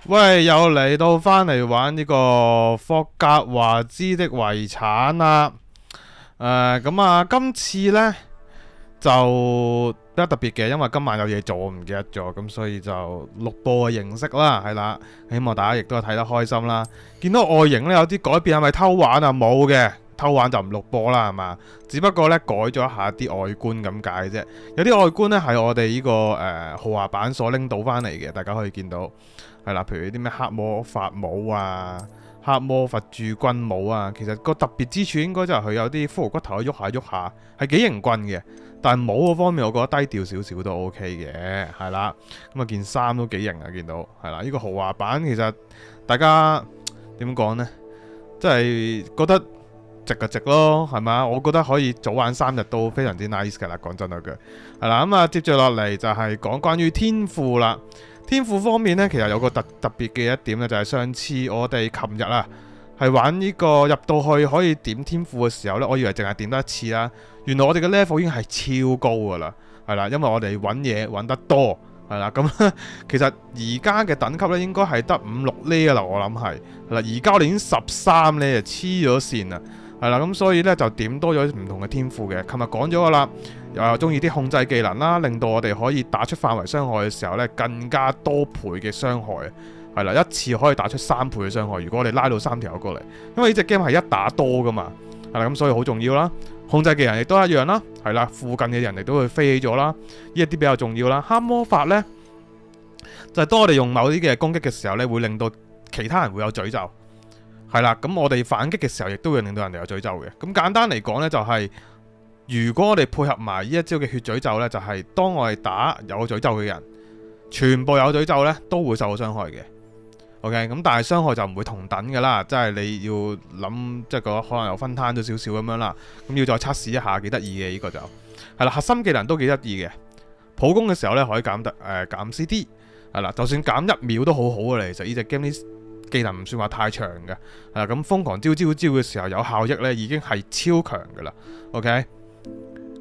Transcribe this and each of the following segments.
喂，又嚟到翻嚟玩呢個霍格華茲的遺產啦。咁今次呢就比較特別嘅，因為今晚有嘢做，我唔記得咗，咁所以就錄播嘅形式啦，係啦。希望大家亦都睇得開心啦。見到外形呢有啲改變，係咪偷玩啊？冇嘅，偷玩就唔錄播啦，係嘛？只不過呢改咗一下啲外觀咁解啫。有啲外觀呢係我哋呢個豪華版所拎到翻嚟嘅，大家可以見到。係啦，譬如啲咩黑魔法帽啊、黑魔法駐軍帽啊，其實個特別之處應該就係佢有啲骷髏骨頭喐下喐下，係幾型棍嘅。但係帽嗰方面，我覺得低調少少都 OK 嘅，係啦。咁件衫都幾型啊，見到係啦。呢個豪華版其實大家點講呢？即係覺得值就值咯，係咪？我覺得可以早玩3日都非常之 nice 㗎啦，講真嗰句。係啦，咁接住落嚟就係講關於天賦啦。天賦方面呢，其實有個特別嘅一點呢，就係上次我哋琴日係玩呢個入到去可以點天賦嘅時候呢，我以為淨係點得一次啦，原來我哋嘅 level 已經係超高噶啦，係啦，因為我哋揾嘢揾得多，係啦，咁其實而家嘅等級呢，應該係得5、6呢啦，我諗係，係啦，而家我哋已經13呢，就黐咗線啦。係啦，咁所以咧就點多咗唔同嘅天賦嘅。琴日講咗噶啦，又中意啲控制技能啦，令到我哋可以打出範圍傷害嘅時候咧，更加多倍嘅傷害。係啦，一次可以打出3倍嘅傷害。如果我哋拉到3條友過嚟，因為呢隻 game 係一打多噶嘛，係啦，咁所以好重要啦。控制技能亦都一樣啦，係啦，附近嘅人亦都會飛起咗啦，呢一啲比較重要啦。黑魔法咧就係當我哋用某啲嘅攻擊嘅時候咧，會令到其他人會有詛咒。係啦，咁我哋反擊嘅時候，亦都會令到人哋有詛咒嘅。咁簡單嚟講呢，就係如果我哋配合埋呢一招嘅血詛咒呢，就係當我哋打有詛咒嘅人，全部有詛咒呢，都會受到傷害嘅。OK，咁但係傷害就唔會同等噶啦，即係你要諗，即係可能有分攤咗少少咁樣啦。咁要再測試一下，幾得意嘅呢個就係啦。核心技能都幾得意嘅，普攻嘅時候呢，可以減 CD， 係啦，就算減1秒都好好嘅。其實呢隻 game 技能唔算話太長嘅，咁瘋狂招嘅時候有效益呢已經係超強嘅啦。OK，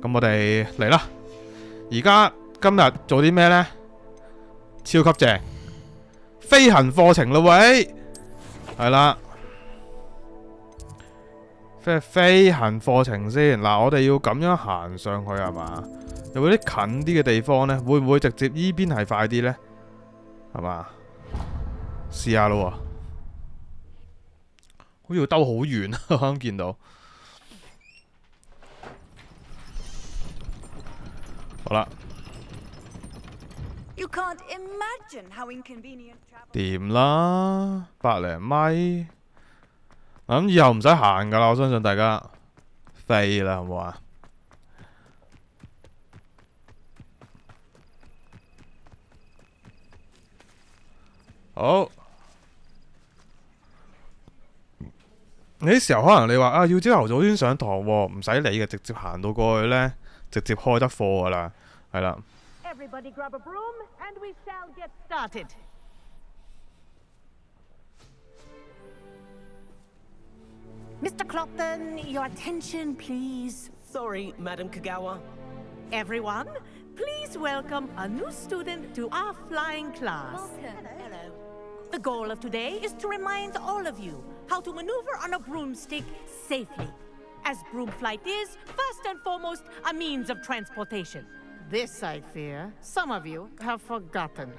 咁我哋嚟啦。而家今日做啲咩呢？超級正，飛行課程啦喂，係啦，飛行課程先。嗱，我哋要咁樣行上去係嘛？有冇啲近啲嘅地方呢？會唔會直接依邊係快啲呢？係嘛？試下咯喎。好似要兜好遠啊！我啱見到，好啦，掂啦，100零米，咁以後唔使行噶啦，我相信大家飛啦，好唔好啊？好。你啲時候可能你話要朝頭早先上堂喎，唔使理嘅，直接行到過去呢，直接開得課噶啦，係啦。Everybody grab a broom and we shall get started. Mr. Clopton, your attention, please. Sorry, Madam Kagawa. Everyone, please welcome a new student to our flying class. Welcome. Hello. The goal of today is to remind all of you how to maneuver on a broomstick safely, as broom flight is, first and foremost, a means of transportation. This, I fear, some of you have forgotten.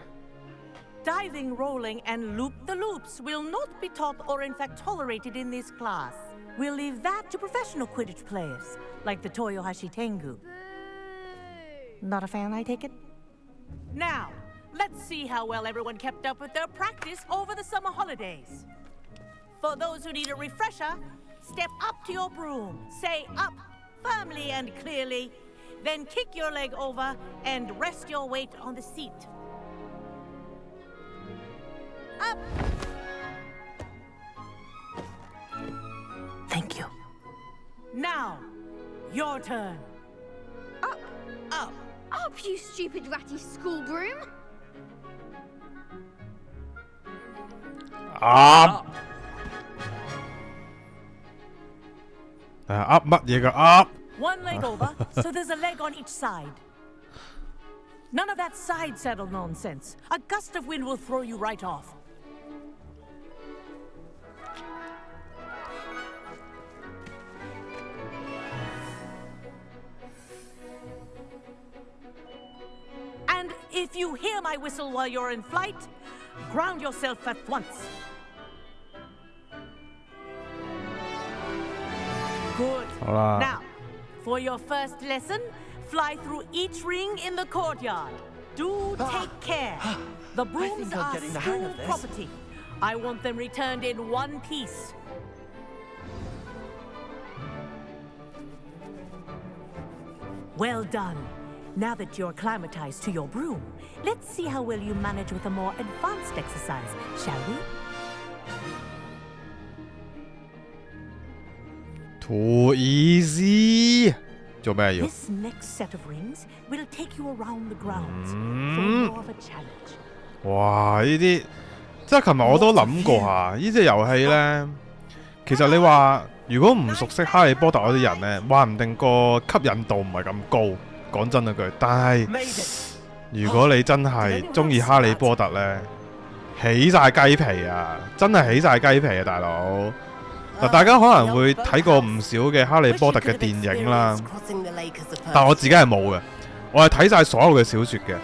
Diving, rolling, and loop-the-loops will not be taught or in fact tolerated in this class. We'll leave that to professional Quidditch players, like the Toyohashi Tengu. Not a fan, I take it? Now, let's see how well everyone kept up with their practice over the summer holidays. For those who need a refresher, step up to your broom, say up firmly and clearly, then kick your leg over and rest your weight on the seat. Up! Thank you. Now, your turn. Up, Up. up, you stupid ratty school broom! Up 乜嘢嘅 up？ One leg over, so there's a leg on each side. None of that side saddle nonsense. A gust of wind will throw you right off. If you hear my whistle while you're in flight, ground yourself at once. Good. 好啦， Now, for your first lesson, fly through each ring in the courtyard. Do take care. The brooms think I'm are getting the hang school of this. property. I want them returned in one piece. Well done. Now that you're acclimatized to your broom, let's see how well you manage with a more advanced exercise, shall we? Too easy，做咩要？ This next set of rings will take you around the grounds for more of a challenge. 哇！呢啲即係琴日我都諗過下，呢隻遊戲呢，其實你話如果唔熟悉哈利波特嗰啲人呢，話唔定個吸引度唔係咁高。講真嗰句，但係如果你真係中意哈利波特呢，起晒雞皮啊！真係起晒雞皮啊，大佬！嗱，大家可能會睇過唔少嘅哈利波特嘅電影啦，但我自己係冇嘅，我係睇晒所有嘅小説嘅。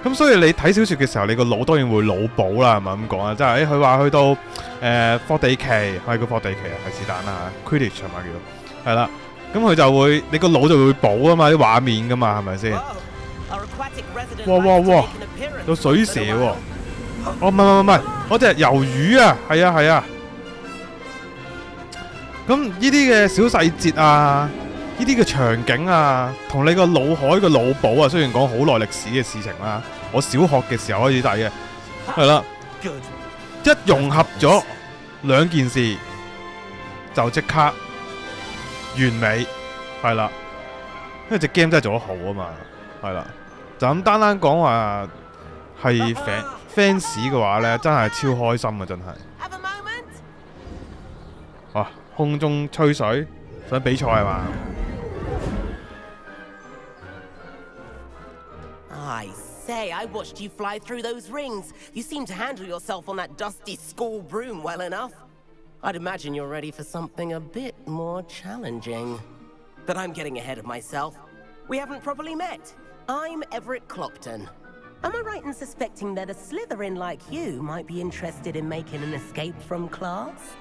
咁所以你睇小説嘅時候，你個腦當然會腦補啦，係咪咁講啊？即係佢話去到霍地奇，係叫霍地奇啊，係是但啦嚇 ，Quidditch 係咪叫？係啦，咁佢就會你個腦就會補啊嘛，啲畫面噶嘛，係咪先？哇！有水蛇喎！哦，唔係，嗰隻魷魚啊，係啊。咁呢啲嘅小細節啊，呢啲嘅場景啊，同你個腦海嘅腦補啊，雖然講好耐歷史嘅事情啦，我小學嘅時候開始睇嘅，係啦，一融合咗兩件事就即刻完美，係啦，因為隻 game 真係做得好啊嘛，係啦，就咁單講話係 fans 嘅話呢，真係超開心啊，真係。哇！空中吹水，想比賽係嘛？ I say, I watched you fly through those rings. You seem to handle yourself on that dusty school broom well enough. I'd imagine you're ready for something a bit more challenging. But I'm getting ahead of myself. We haven't properly met. I'm Everett Clopton. Am I right in suspecting that a Slytherin like you might be interested in making an escape from class?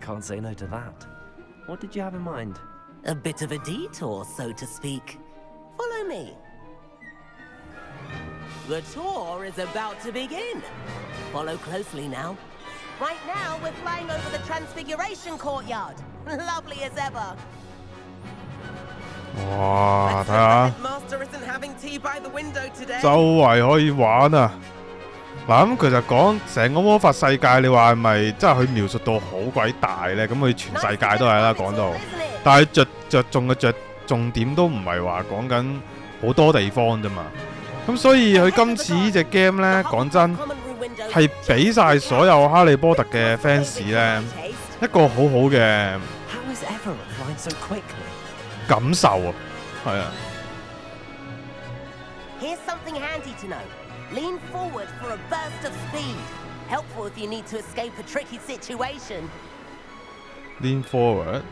Can't say no to that. What did you have in mind? A bit of a detour, so to speak. Follow me. The tour is about to begin. Follow closely now. Right now, we're flying over the Transfiguration Courtyard. Lovely as ever. 哇！睇下， Headmaster isn't having tea by the window today. 周圍可以玩啊！嗱，咁其實講成個魔法世界，你話係咪真係佢描述到好鬼大呢？咁佢全世界都係啦，講到，但係着重嘅重點都唔係話講緊好多地方啫嘛。咁所以佢今次呢隻 game 呢，講真係俾晒所有哈利波特嘅 fans 呢一個好好嘅 How is Everett flying so quickly? 感受啊，係啊。 Here's something handy to know. Lean forward for a burst of speed. Helpful if you need to escape a tricky situation. Lean forward.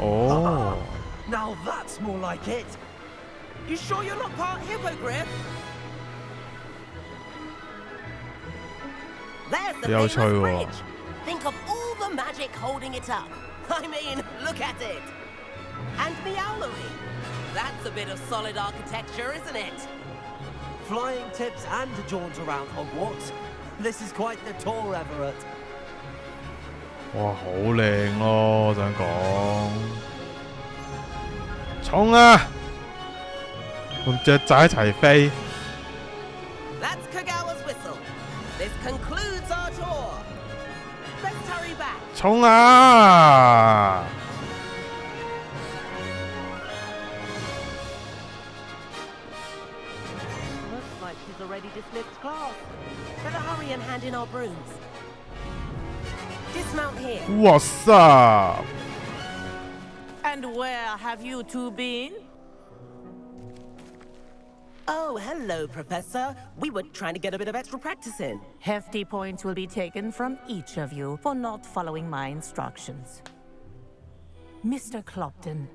哦， Now that's more like it. You sure you're not part hippogriff? There's the 有 famous 趣喎。 bridge. Think of all the magic holding it up. I mean, look at it. And the owlery. That's a bit of solid architecture, isn't it? Flying tips and a jaunt around Hogwarts. This is quite the tour, Everett. 哇，好靚咯！我想講，衝啊！同雀仔一齊飛。 That's Kagawa's whistle. This concludes our tour. Let's hurry back. 衝啊！ Looks like she's already dismissed class. Better hurry and hand in our brooms. Dismount here. 哇塞！ And where have you two been? Oh, hello, Professor. We were trying to get a bit of extra practice in. Hefty points will be taken from each of you for not following my instructions. Mr. Clopton,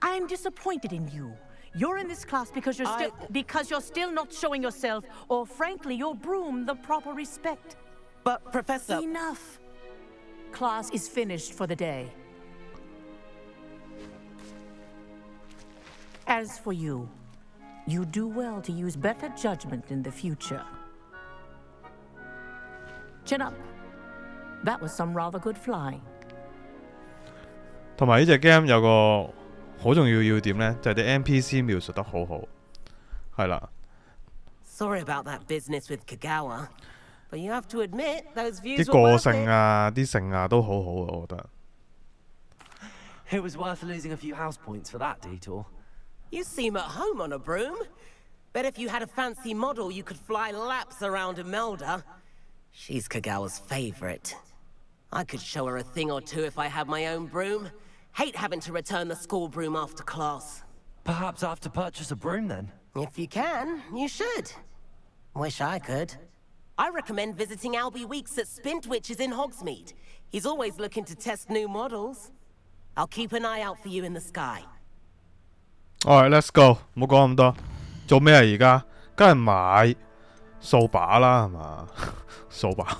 I'm disappointed in you. You're in this class because you're still not showing yourself, or frankly, your broom the proper respect. But, Professor... Enough. Class is finished for the day. As for you, you do well to use better judgment in the future. Chin up. That was some rather good flying. 同埋呢隻 game 有個好重要要點呢，就係啲 NPC 描述得好好，係啦。Sorry about that business with Kagawa, but you have to admit those views 啲 were 個 worth 性 it. 啊，啲性啊都好好啊，我覺得。It was worth losing a few house points for that detour. You seem at home on a broom. Bet if you had a fancy model, you could fly laps around Imelda. She's Kagawa's favorite. I could show her a thing or two if I had my own broom. Hate having to return the school broom after class. Perhaps I have to purchase a broom then? If you can, you should. Wish I could. I recommend visiting Albie Weeks at Spintwitches in Hogsmeade. He's always looking to test new models. I'll keep an eye out for you in the sky. Alright, let's go。唔好講咁多。做咩啊？而家梗係買掃把啦，係嘛？掃把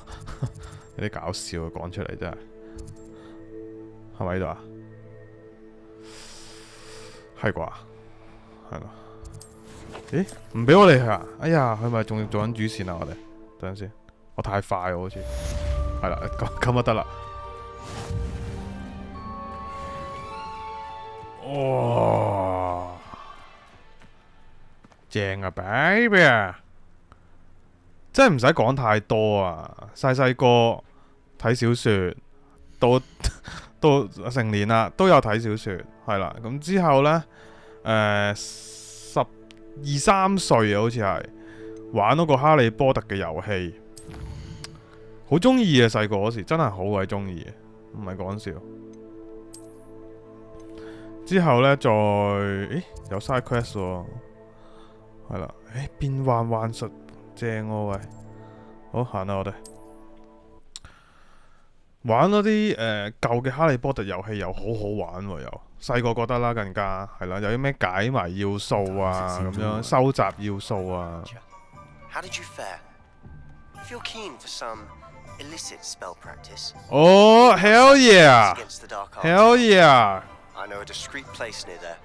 有啲搞笑啊！講出嚟真係，係咪呢度啊？係啩？係咯。咦？唔俾我哋啊！哎呀，佢咪仲做緊主線啊！我哋等陣先，我太快喎，好似係啦，咁就得啦。哇！正啊 ，baby 啊！真係唔使講太多啊！細個睇小說，到成年啦，都有睇小說，係啦。咁之後呢，12、13歲啊，好似係玩嗰個哈利波特嘅遊戲，好中意啊！細個嗰時真係好鬼中意，唔係講笑。之後呢，有 side quest 喎，係啦，變幻幻術正喎，喂，好行啦，我哋玩嗰啲舊嘅哈利波特遊戲又好好玩喎，又細個覺得啦，更加係啦，有啲咩解謎要素啊，咁樣收集要素啊。How did you fare? Feel keen for some illicit spell practice? Oh, hell yeah! Against the dark arts. Hell yeah! I know a discreet place near there.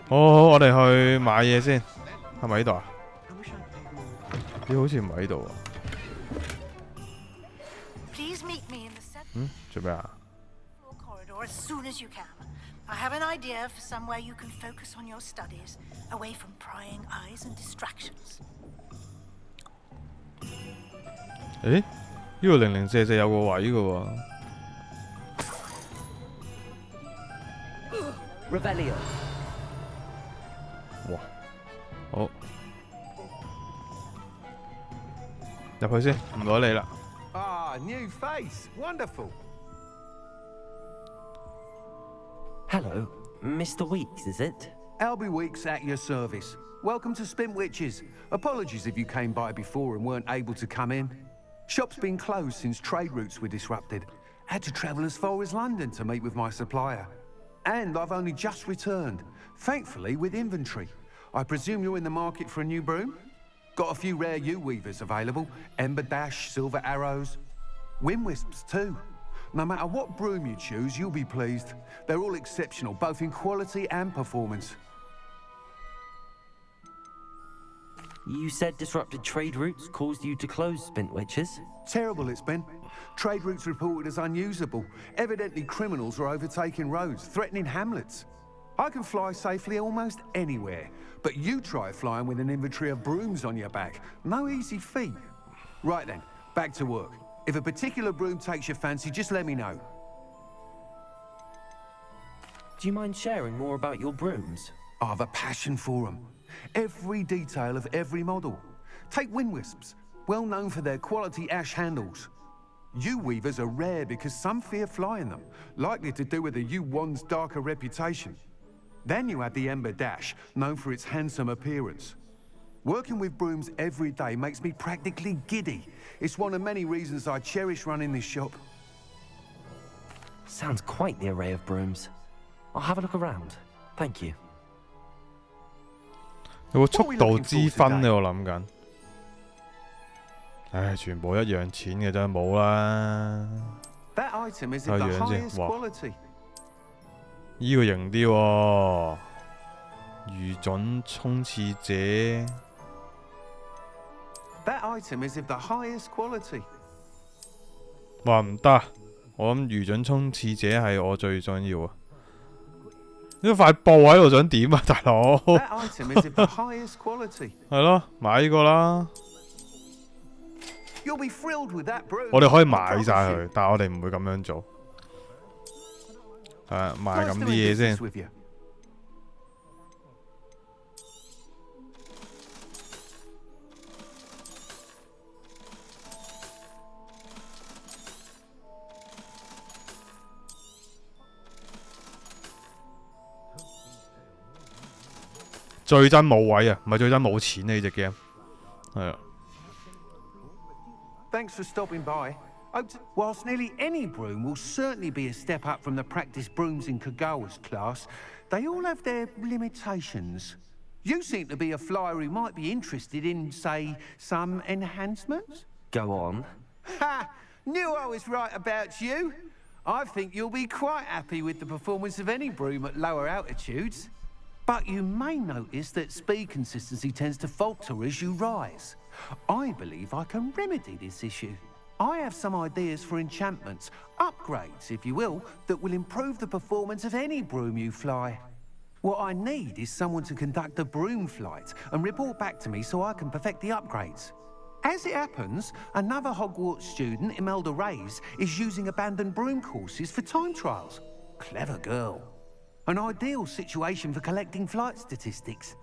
好，我哋去買嘢先，係咪呢度啊？咦，好似唔係呢度啊。做咩啊？ Corridor as soon as you can. I have an idea for somewhere you can focus on your studies, away from prying eyes and distractions. 誒，呢度004有個位嘅喎。Revelio. 哇，好，入去先，唔該你啦。Ah, new face. Wonderful. Hello, Mr. Weeks, is it? Albie Weeks at your service. Welcome to Spintwitches. Apologies if you came by before and weren't able to come in. Shop's been closed since trade routes were disrupted. Had to travel as far as London to meet with my supplier. And I've only just returned, thankfully with inventory. I presume you're in the market for a new broom? Got a few rare U-weavers available. Ember Dash, Silver Arrows. Wind Wisps too. No matter what broom you choose, you'll be pleased. They're all exceptional, both in quality and performance. You said disrupted trade routes caused you to close Spintwitches? Terrible it's been. Trade routes reported as unusable. Evidently criminals are overtaking roads, threatening hamlets. I can fly safely almost anywhere, but you try flying with an inventory of brooms on your back. No easy feat. Right then, back to work. If a particular broom takes your fancy, just let me know. Do you mind sharing more about your brooms? I have a passion for them. Every detail of every model. Take Wind Wisps, well known for their quality ash handles. U-weavers are rare because some fear flying them, likely to do with the U-wand's darker reputation. Then you have the Ember Dash, known for its handsome appearance. Working with brooms every day makes me practically giddy. It's one of many reasons I cherish running this shop. Sounds quite the array of brooms. I'll have a look around. Thank you. 有個速度之分呢，我諗緊。唉，全部一樣錢嘅啫，冇啦。That item is 睇 of 下 the 樣 highest 先，哇！ quality. 依個型啲喎，愚準衝刺者。That item is of the highest quality. 話唔得，我諗愚準衝刺者係我最想要啊！呢塊布喺度想點啊，大佬？ That item is of the highest quality. 係咯，買呢個啦。You'll be thrilled with that broom. 我哋可以買晒佢，但係我哋唔會咁樣做。係買咁啲嘢先。最憎冇位啊，唔係最憎冇錢呢隻 game。係啊。Thanks for stopping by. Whilst nearly any broom will certainly be a step up from the practice brooms in Kagawa's class, they all have their limitations. You seem to be a flyer who might be interested in, say, some enhancements? Go on. Ha! Knew I was right about you. I think you'll be quite happy with the performance of any broom at lower altitudes. But you may notice that speed consistency tends to falter as you rise. I believe I can remedy this issue. I have some ideas for enchantments, upgrades, if you will, that will improve the performance of any broom you fly. What I need is someone to conduct a broom flight and report back to me so I can perfect the upgrades. As it happens, another Hogwarts student, Imelda Reyes, is using abandoned broom courses for time trials. Clever girl. An ideal situation for collecting flight statistics.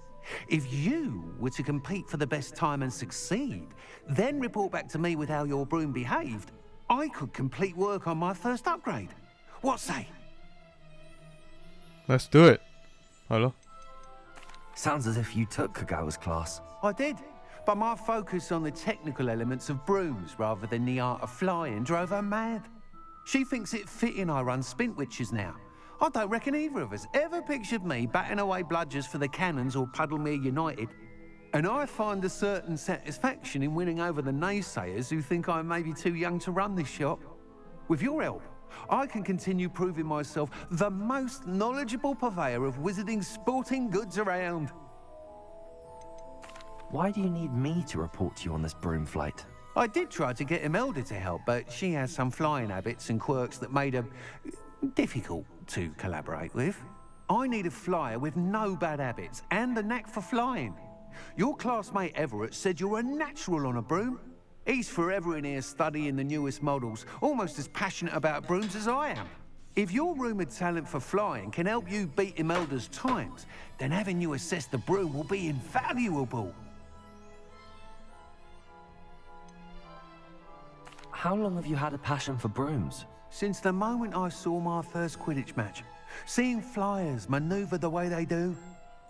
If you were to compete for the best time and succeed, then report back to me with how your broom behaved, I could complete work on my first upgrade. What say? Let's do it. Hello. Sounds as if you took Kagawa's class. I did, but my focus on the technical elements of brooms rather than the art of flying drove her mad. She thinks it fitting I run Spintwitches now. I don't reckon either of us ever pictured me batting away bludgers for the Cannons or Puddlemere United. And I find a certain satisfaction in winning over the naysayers who think I'm maybe too young to run this shop. With your help, I can continue proving myself the most knowledgeable purveyor of wizarding sporting goods around. Why do you need me to report to you on this broom flight? I did try to get Imelda to help, but she has some flying habits and quirks that made her difficult to collaborate with. I need a flyer with no bad habits and a knack for flying. Your classmate Everett said you're a natural on a broom. He's forever in here studying the newest models, almost as passionate about brooms as I am. If your rumoured talent for flying can help you beat Imelda's times, then having you assess the broom will be invaluable. How long have you had a passion for brooms? Since the moment I saw my first Quidditch match, seeing flyers manoeuvre the way they do.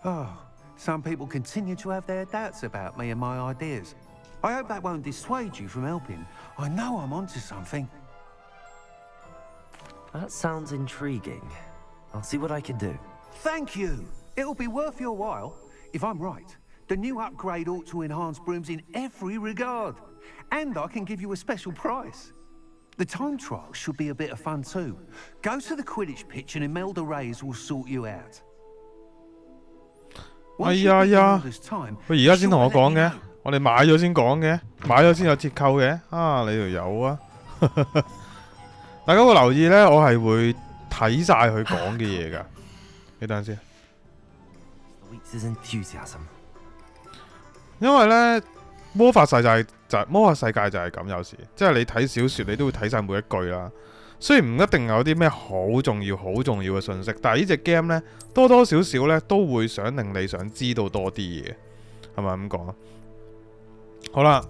Oh, some people continue to have their doubts about me and my ideas. I hope that won't dissuade you from helping. I know I'm onto something. That sounds intriguing. I'll see what I can do. Thank you. It'll be worth your while. If I'm right, the new upgrade ought to enhance brooms in every regard. And I can give you a special price. The time trial should be a bit of fun too. Go to the Quidditch pitch and Imelda Reyes will sort you out. 哎呀呀！佢而家先同我講嘅，我哋買咗先講嘅，買咗先有折扣嘅。啊，你條友啊！大家會留意呢，我係會睇晒佢講嘅嘢㗎。你等陣先。因為呢，魔法世界就係咁，有時即係你睇小説，你都會睇晒每一句啦。雖然唔一定有啲咩好重要嘅信息，但係呢隻 game 呢，多多少少呢都會想令你想知道多啲嘢，係咪咁講啊？好啦，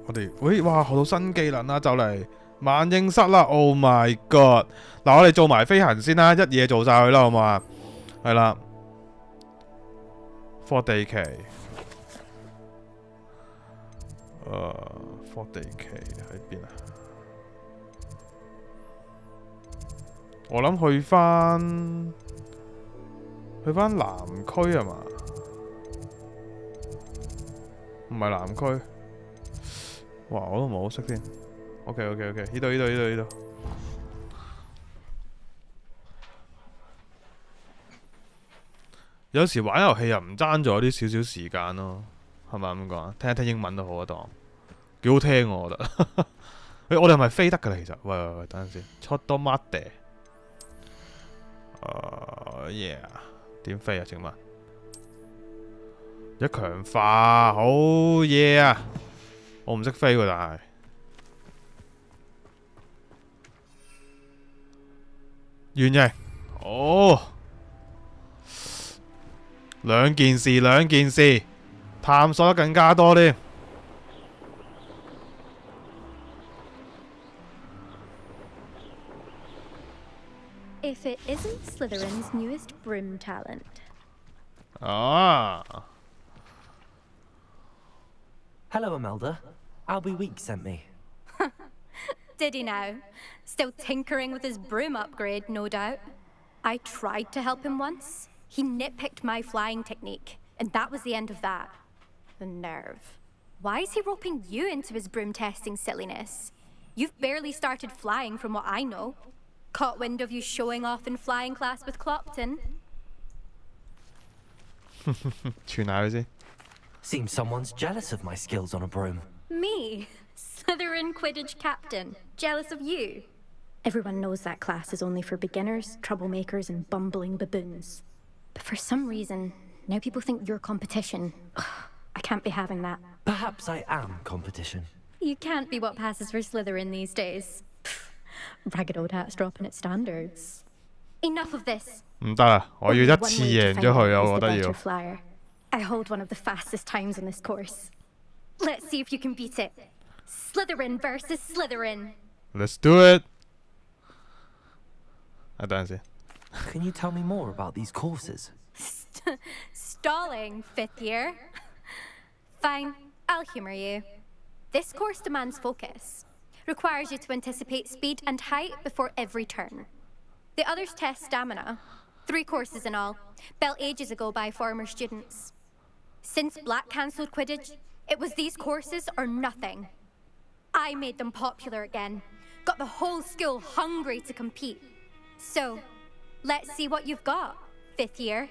我哋哇學到新技能啦，就嚟萬應室啦 ！Oh my god！ 嗱，我哋做埋飛行先啦，一嘢做晒佢啦，好唔好啊？係啦，科地奇，科地奇喺邊啊？我諗去返去翻南區係嘛？唔係南區。哇！我都唔係好識添。OK，呢度。有時玩遊戲又唔爭咗啲少少時間咯，係咪咁講啊？聽一聽英文都好啊，當幾好聽我覺得。我哋係咪飛得㗎啦？其實，喂，等陣先，出多乜嘅？yeah， 點飛啊？請問一強化好嘢啊！我唔識飛喎，但係圓形哦，兩件事，探索得更加多添。If it isn't Slytherin's newest broom talent. Ah. Hello, Imelda. Albie Week sent me. Did he now? Still tinkering with his broom upgrade, no doubt. I tried to help him once. He nitpicked my flying technique, and that was the end of that. The nerve. Why is he roping you into his broom testing silliness? You've barely started flying from what I know. Caught wind of you showing off in flying class with Clopton. 傳下佢先。 Seems someone's jealous of my skills on a broom. Me? Slytherin Quidditch captain. Jealous of you? Everyone knows that class is only for beginners, troublemakers, and bumbling baboons. But for some reason, now people think you're competition. Ugh, I can't be having that. Perhaps I am competition. You can't be what passes for Slytherin these days. Ragged old hat's dropping its standards. Enough of this. 唔得啊！我要一次贏咗佢啊！我覺得要。 I hold one of the fastest times in this course. Let's see if you can beat it. Slytherin versus Slytherin. Let's do it. 等陣先。 Can you tell me more about these courses? Stalling, 5th year. Fine, I'll humor you. This course demands focus. Requires you to anticipate speed and height before every turn. The others test stamina. 3 courses in all, built ages ago by former students. Since Black cancelled Quidditch, it was these courses or nothing. I made them popular again. Got the whole school hungry to compete. So, let's see what you've got, 5th year.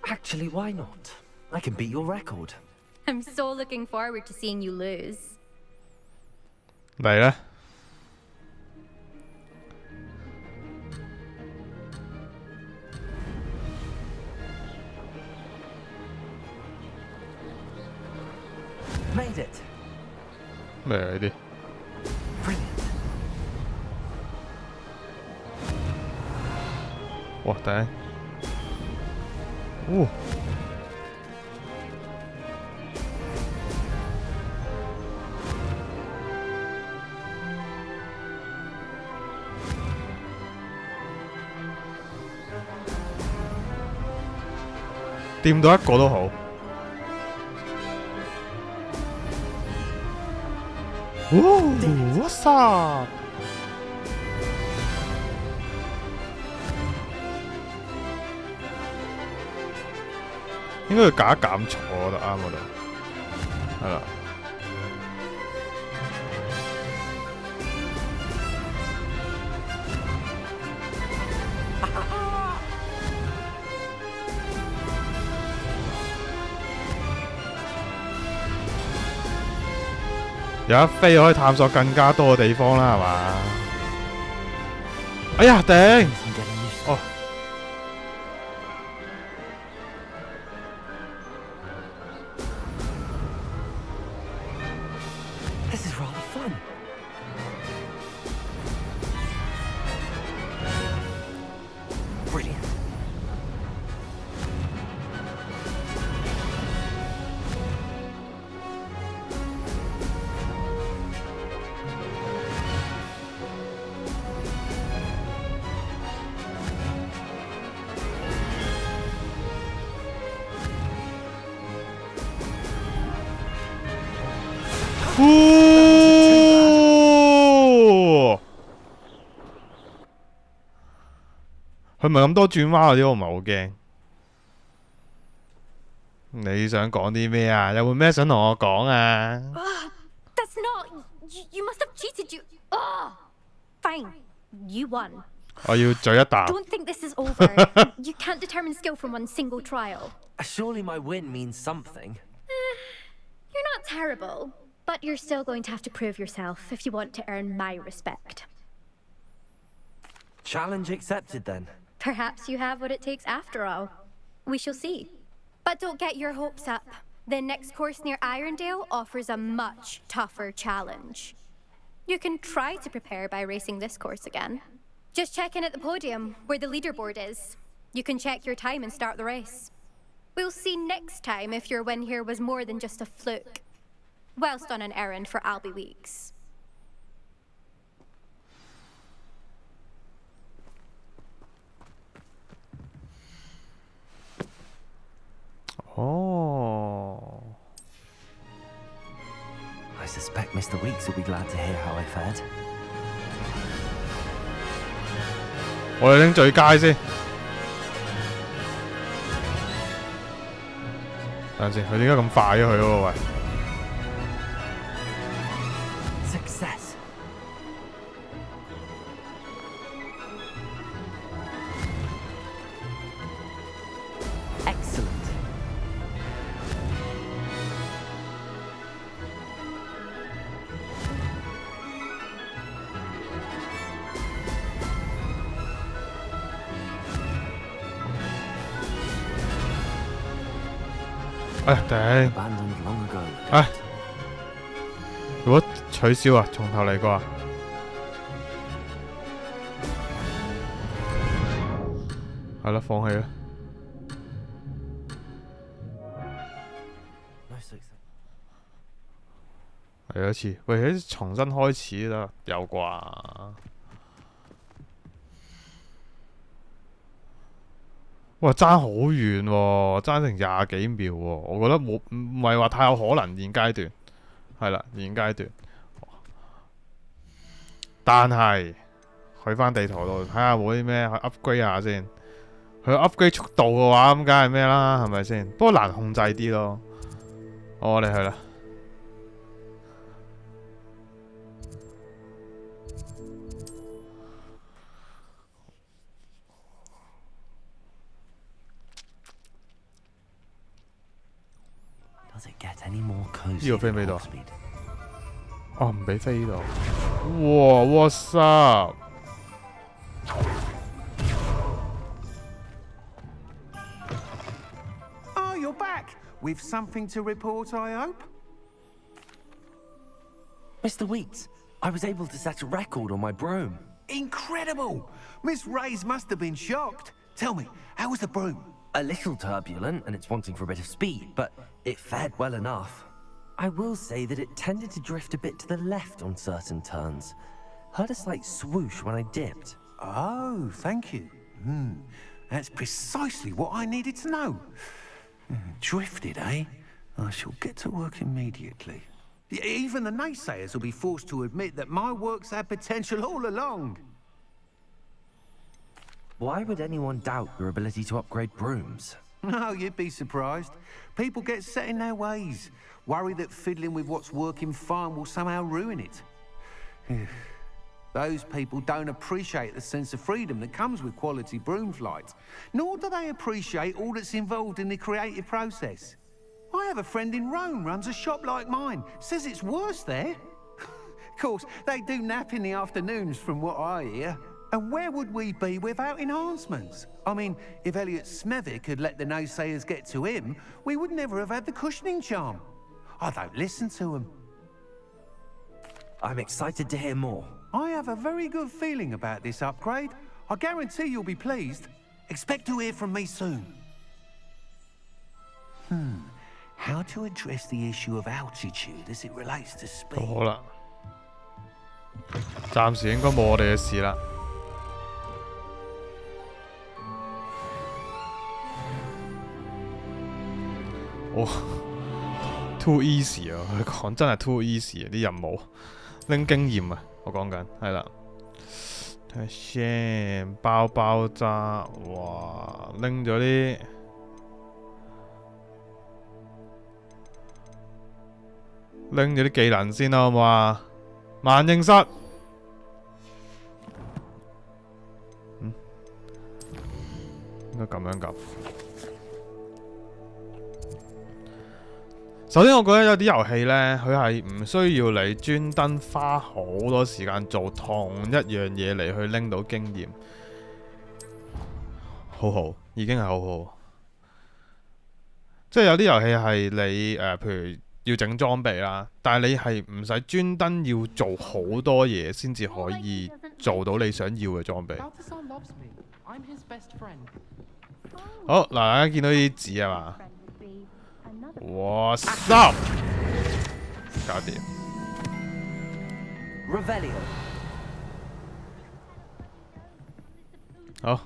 Actually, why not? I can beat your record. I'm so looking forward to seeing you lose. 嚟啦！ Made it. 咩嚟呢啲？ Brilliant. 哇頂！哦！掂到一個都好。 What's up？ 應該要減一減速，我覺得啱嗰度，係啦。有一飛可以探索更加多嘅地方啦，係嘛？哎呀，頂！哦。 This is rather fun. Brilliant. 佢唔係咁多轉彎嗰啲，我唔係好驚。你想講啲咩啊？有冇咩想同我講啊 That's not. You must have cheated. Fine. You won. 我要咀一啖。 Don't think this is over. You can't determine skill from one single trial. Surely my win means something. You're not terrible, but you're still going to have to prove yourself if you want to earn my respect. Challenge accepted then. Perhaps you have what it takes after all. We shall see. But don't get your hopes up. The next course near Irondale offers a much tougher challenge. You can try to prepare by racing this course again. Just check in at the podium, where the leaderboard is. You can check your time and start the race. We'll see next time if your win here was more than just a fluke. Whilst on an errand for Albie Weeks. 哦。 I suspect Mr. Weeks will be glad to hear how I fared. 我哋拎最佳先。等陣先，佢點解咁快嘅佢嗰個位？ Success. Excellent. 哎呀頂！ Abandoned long ago. 唉，如果取消啊，從頭嚟過啊！係啦，放棄啦。 No success. 嚟一次，喂，重新開始啦，有啩？哇，爭好遠喎，爭成20幾秒喎，我覺得冇唔係話太有可能現階段，係啦，現階段。但係去翻地圖度睇下冇啲咩去 upgrade 下先。佢 upgrade 速度嘅話，咁梗係咩啦，係咪先？不過難控制啲咯。我哋去啦。 Does it get any more cozy? 呢個飛唔飛到？哦，唔俾飛到。哇 ！What's up？ Oh, you're back with something to report, I hope. Mr. Weeks, I was able to set a record on my broom. Incredible! Miss Reyes must have been shocked. Tell me, how was the broom? A little turbulent, and it's wanting for a bit of speed, but it fared well enough. I will say that it tended to drift a bit to the left on certain turns. Heard a slight swoosh when I dipped. Oh, thank you. That's precisely what I needed to know. Drifted, eh? I shall get to work immediately. Even the naysayers will be forced to admit that my work's had potential all along. Why would anyone doubt your ability to upgrade brooms? No, you'd be surprised. People get set in their ways, worry that fiddling with what's working fine will somehow ruin it. Those people don't appreciate the sense of freedom that comes with quality broom flight, nor do they appreciate all that's involved in the creative process. I have a friend in Rome runs a shop like mine, says it's worse there. Of course, they do nap in the afternoons from what I hear. And where would we be without enhancements? I mean, if Elliot Smethwick had let the naysayers get to him, we would never have had the cushioning charm. I don't listen to them. I'm excited to hear more. I have a very good feeling about this upgrade. I guarantee you'll be pleased. Expect to hear from me soon. How to address the issue of altitude as it relates to speed? 好啦，暫時應該冇我哋嘅事啦。哇 ，too easy 啊！佢講真係 too easy 啊！啲任務拎經驗啊，我講緊係啦。睇下先，包包渣，哇！拎咗啲技能先啦，好唔好啊？萬應室，應該咁樣撳。首先，我覺得有啲遊戲呢，佢係唔需要你專登花好多時間做同一樣嘢嚟去拎到經驗，好好，已經係好好。即係有啲遊戲係你譬如要整裝備啦，但係你係唔使專登要做好多嘢先至可以做到你想要嘅裝備。好嗱，大家見到啲字係嘛？哇！Stop！ 搞掂。好，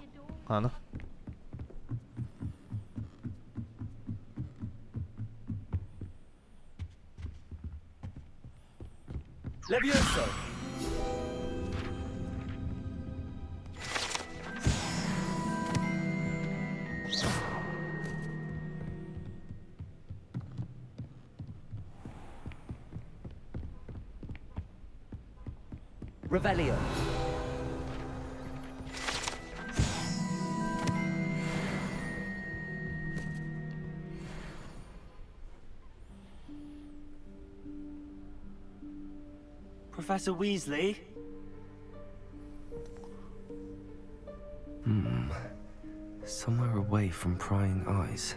行啦。Revelio. Professor Weasley? Somewhere away from prying eyes.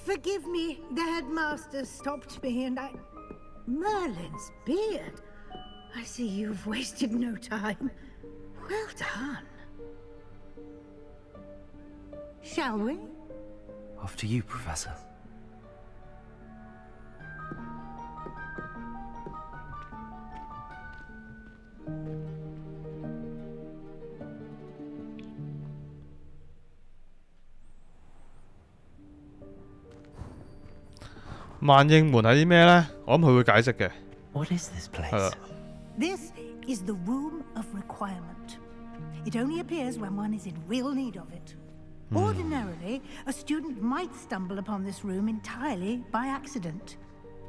Forgive me, the headmaster stopped me and I... Merlin's beard. I see you've wasted no time. Well done. Shall we? After you, Professor. "萬應門係啲咩呢？我諗佢會解釋嘅。What is this place? This is the Room of Requirement. It only appears when one is in real need of it. Ordinarily, a student might stumble upon this room entirely by accident.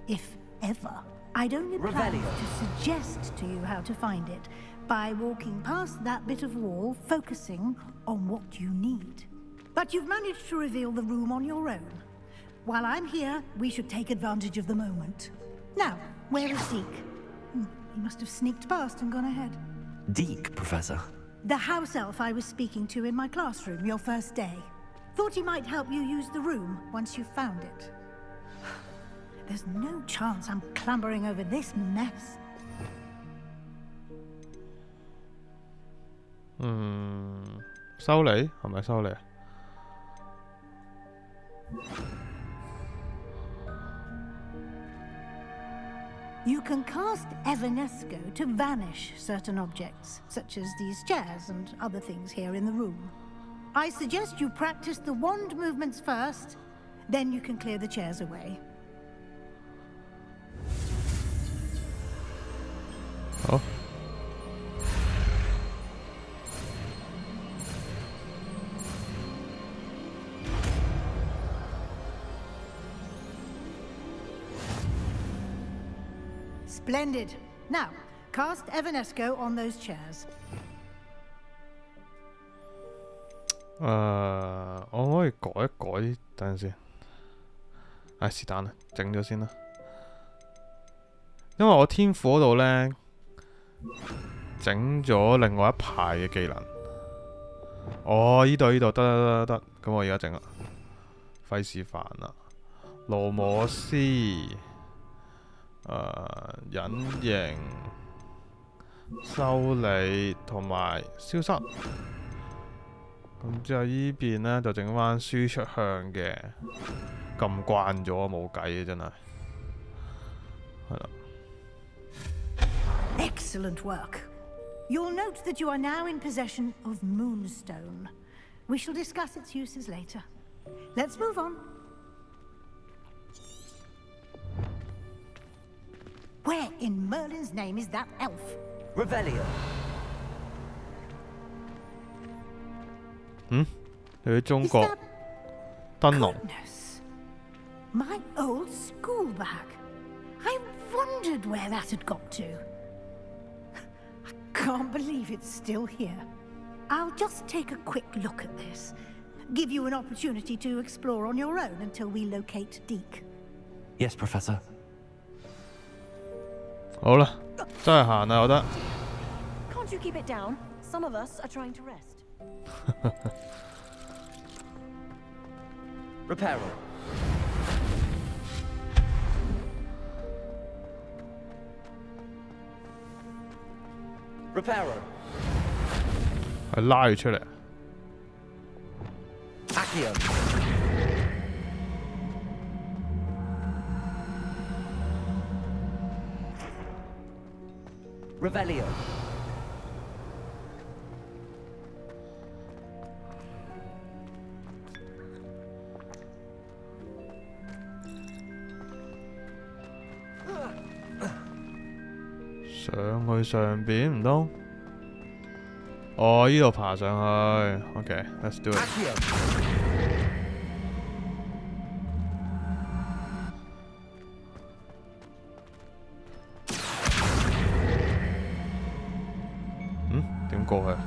If ever. I'd only plan to suggest to you how to find it by walking past that bit of wall, focusing on what you need. But you've managed to reveal the room on your own. While I'm here, we should take advantage of the moment. Now, where is Zeke? He must have sneaked past and gone ahead. Deke, Professor. The house elf I was speaking to in my classroom your first day. Thought he might help you use the room once you found it. There's no chance I'm clambering over this mess. 修理係咪修理啊？ You can cast Evanesco to vanish certain objects, such as these chairs and other things here in the room. I suggest you practice the wand movements first, then you can clear the chairs away. 好。Splendid. Now, cast Evanesco on those chairs. 我可以改一改，等陣先。唉，是但啦，整咗先啦。因為我天賦嗰度呢，整咗另外一排嘅技能。哦，呢度得，咁我而家整啦，費事煩啦。羅摩斯。 隱形、修理同埋消失，咁之後依邊呢，就整翻輸出向嘅，撳慣咗冇計嘅真係。係啦。Excellent work. You'll note that you are now in possession of Moonstone. We shall discuss its uses later. Let's move on. Where in Merlin's name is that elf? Revelio. 去中國燈籠。 Goodness. My old school bag. I wondered where that had got to. I can't believe it's still here. I'll just take a quick look at this. Give you an opportunity to explore on your own until we locate Deke. Yes, Professor. 好啦，真係行啦，我覺得。 Can't you keep it down? Some of us are trying to rest. Reparo. Reparo. 係拉佢出嚟。 Accio. Revelio. 上去上邊唔通？哦，呢度爬上去。OK，let's do it。 點過去？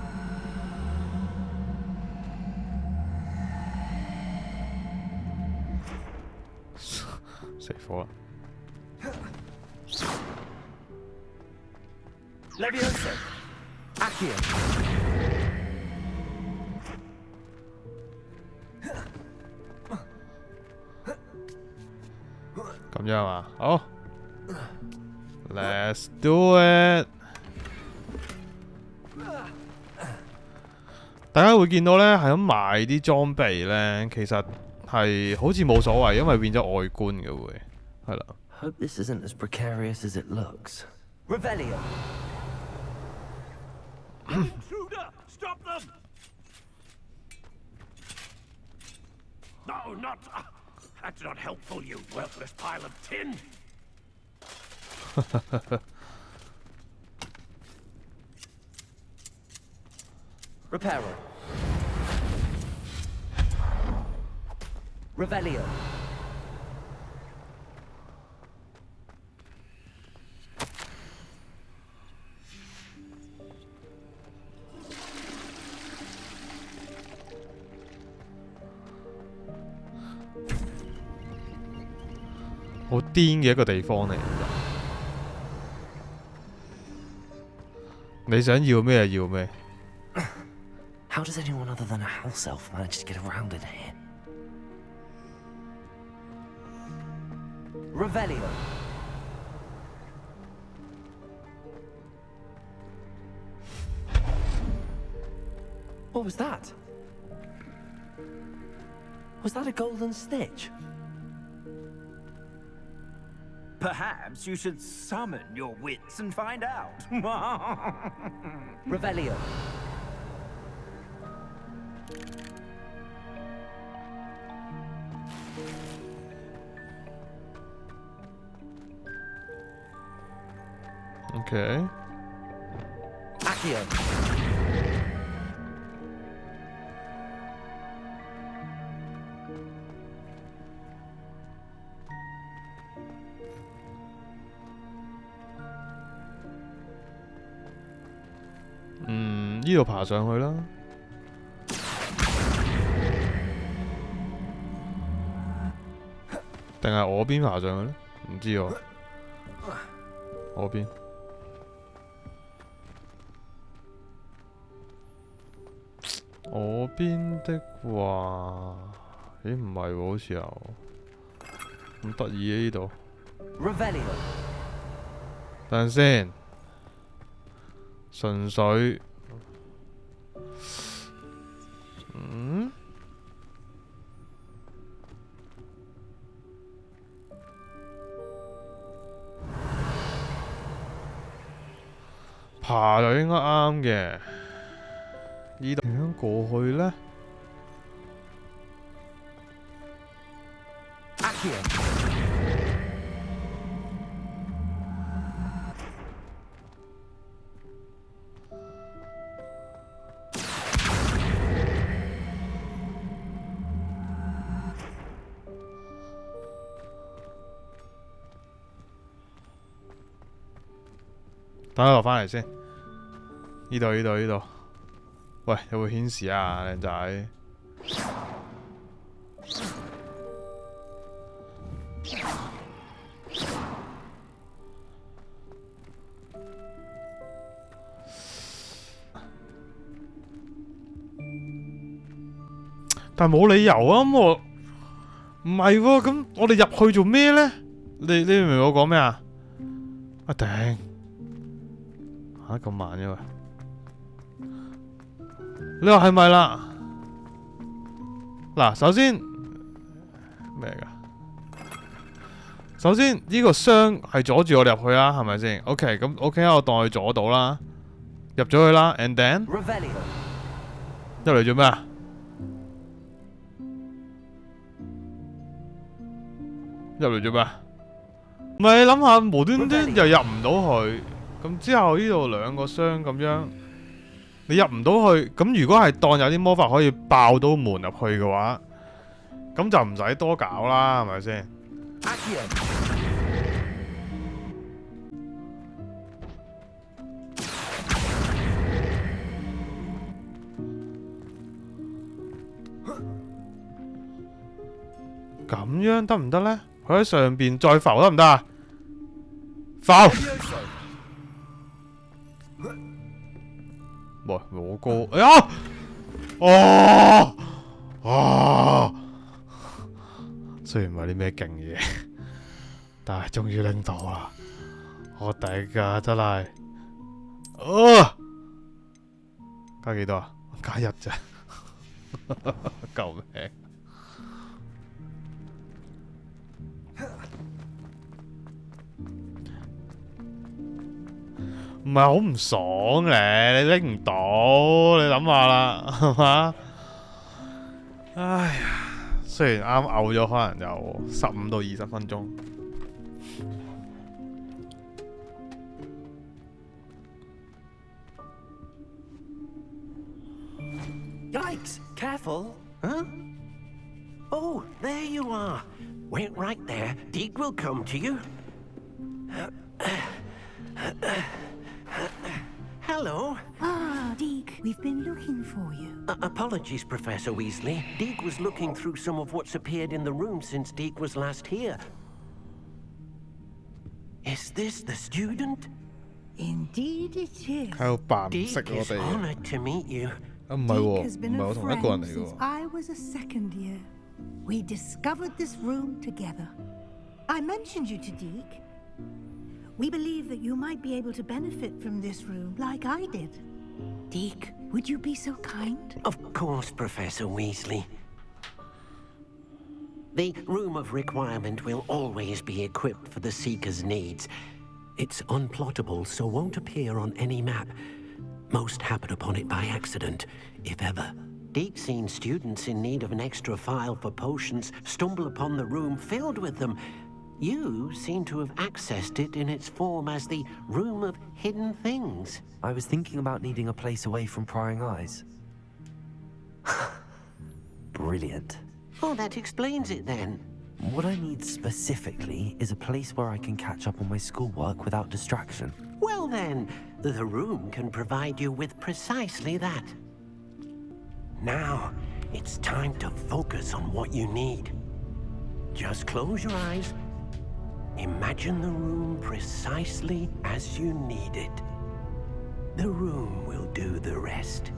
死火啦！ Levioso. Accio. 咁樣啊，好 ，Let's do it。大家會見到咧，係咁買啲裝備咧，其實係好似冇所謂，因為變咗外觀嘅會，係啦。 Hope this isn't as precarious as it looks. Revelio. Intruder! Stop them! No, not. That's not helpful, you worthless pile of tin! Reparo. Revelio. .好癲嘅一個地方嚟㗎。你想要咩就要咩。 How does anyone other than a house elf manage to get around in here? Revelio. What was that? Was that a golden snitch? Perhaps you should summon your wits and find out. Revelio. OK。 Accio.呢度爬上去啦。定係我邊爬上去咧？唔知喎。我邊？我邊的話，咦唔係喎，好似又咁得意嘅呢度。等陣先，純粹。爬就應該啱嘅。呢度點樣過去呢？等我落翻嚟先。呢度。喂，有冇顯示啊，靚仔？但係冇理由啊！咁我唔係喎，咁我哋入去做咩呢？你明唔明我講咩啊？啊頂！嚇咁慢嘅喂！你話係咪啦？嗱，首先咩㗎？首先呢個箱係阻住我哋入去啦，係咪先 ？OK， 咁 OK， 我當佢阻到啦，入咗去啦 ，and then 入嚟做咩啊？入嚟做咩啊？唔係你諗下，無端端又入唔到去，咁之後呢度兩個箱咁樣，你入唔到去，咁如果係當有啲魔法可以爆到門入去嘅話，咁就唔使多搞啦，係咪先？咁樣得唔得呢？佢喺上邊再浮得唔得啊？浮！喂，我個，哎呀！雖然唔係啲咩勁嘢，但係終於拎到啦！我頂㗎真係，加幾多啊？加一啫，救命！唔係好唔爽咧，你拎唔到，你諗下啦，係嘛？唉呀，雖然啱嘔咗，可能有15到20分鐘。Yikes! Careful! Huh? Oh, there you are. Wait right there. Deke will come to you. Hello. Ah, Deke, we've been looking for you. Apologies, Professor Weasley. Deke was looking through some of what's appeared in the room since Deke was last here. Is this the student? Indeed it is. Deke is honored to meet you. Deke has been a friend since I was a second year. We discovered this room together. I mentioned you to Deke. We believe that you might be able to benefit from this room like I did. Deke, would you be so kind? Of course, Professor Weasley. The Room of Requirement will always be equipped for the Seeker's needs. It's unplottable, so won't appear on any map. Most happen upon it by accident, if ever. Deke's seen students in need of an extra file for potions stumble upon the room filled with them. You seem to have accessed it in its form as the Room of Hidden Things. I was thinking about needing a place away from prying eyes. Brilliant. Oh, that explains it then. What I need specifically is a place where I can catch up on my schoolwork without distraction. Well then, the room can provide you with precisely that. Now, it's time to focus on what you need. Just close your eyes. Imagine the room precisely as you need it. The room will do the rest.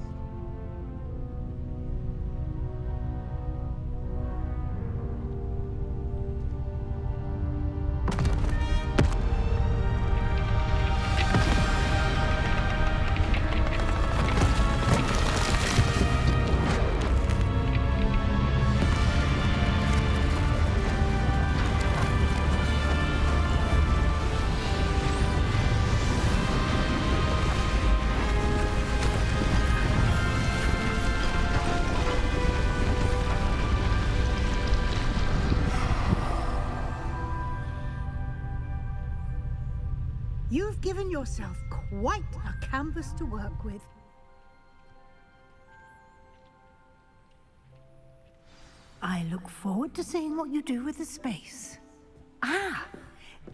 You've given yourself quite a canvas to work with. I look forward to seeing what you do with the space. Ah,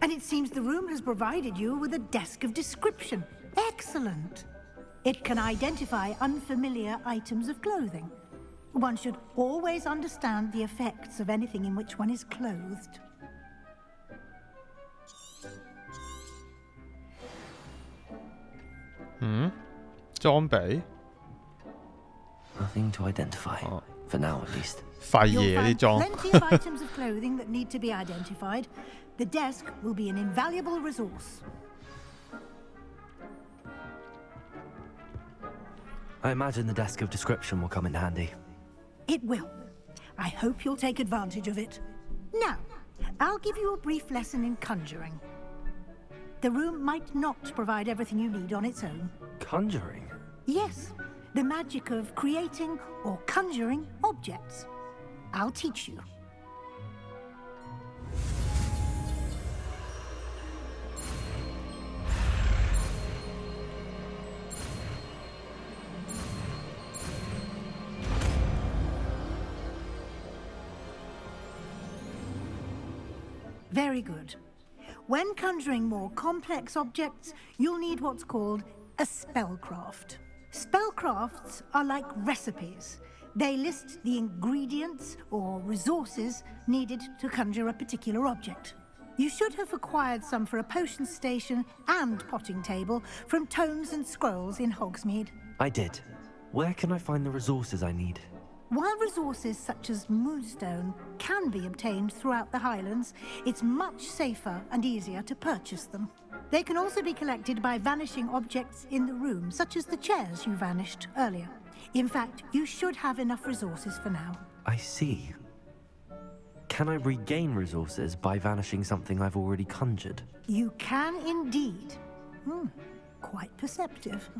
and it seems the room has provided you with a desk of description. Excellent. It can identify unfamiliar items of clothing. One should always understand the effects of anything in which one is clothed. Zombie? Nothing to identify. For now, at least. You'll find plenty of items of clothing that need to be identified. The desk will be an invaluable resource. I imagine the desk of description will come in handy. It will. I hope you'll take advantage of it. Now, I'll give you a brief lesson in conjuring. The room might not provide everything you need on its own. Conjuring? Yes, the magic of creating or conjuring objects. I'll teach you. Very good. When conjuring more complex objects, you'll need what's called a spellcraft. Spellcrafts are like recipes. They list the ingredients or resources needed to conjure a particular object. You should have acquired some for a potion station and potting table from tomes and scrolls in Hogsmeade. I did. Where can I find the resources I need? While resources such as moonstone can be obtained throughout the Highlands, it's much safer and easier to purchase them. They can also be collected by vanishing objects in the room, such as the chairs you vanished earlier. In fact, you should have enough resources for now. I see. Can I regain resources by vanishing something I've already conjured? You can indeed. Quite perceptive.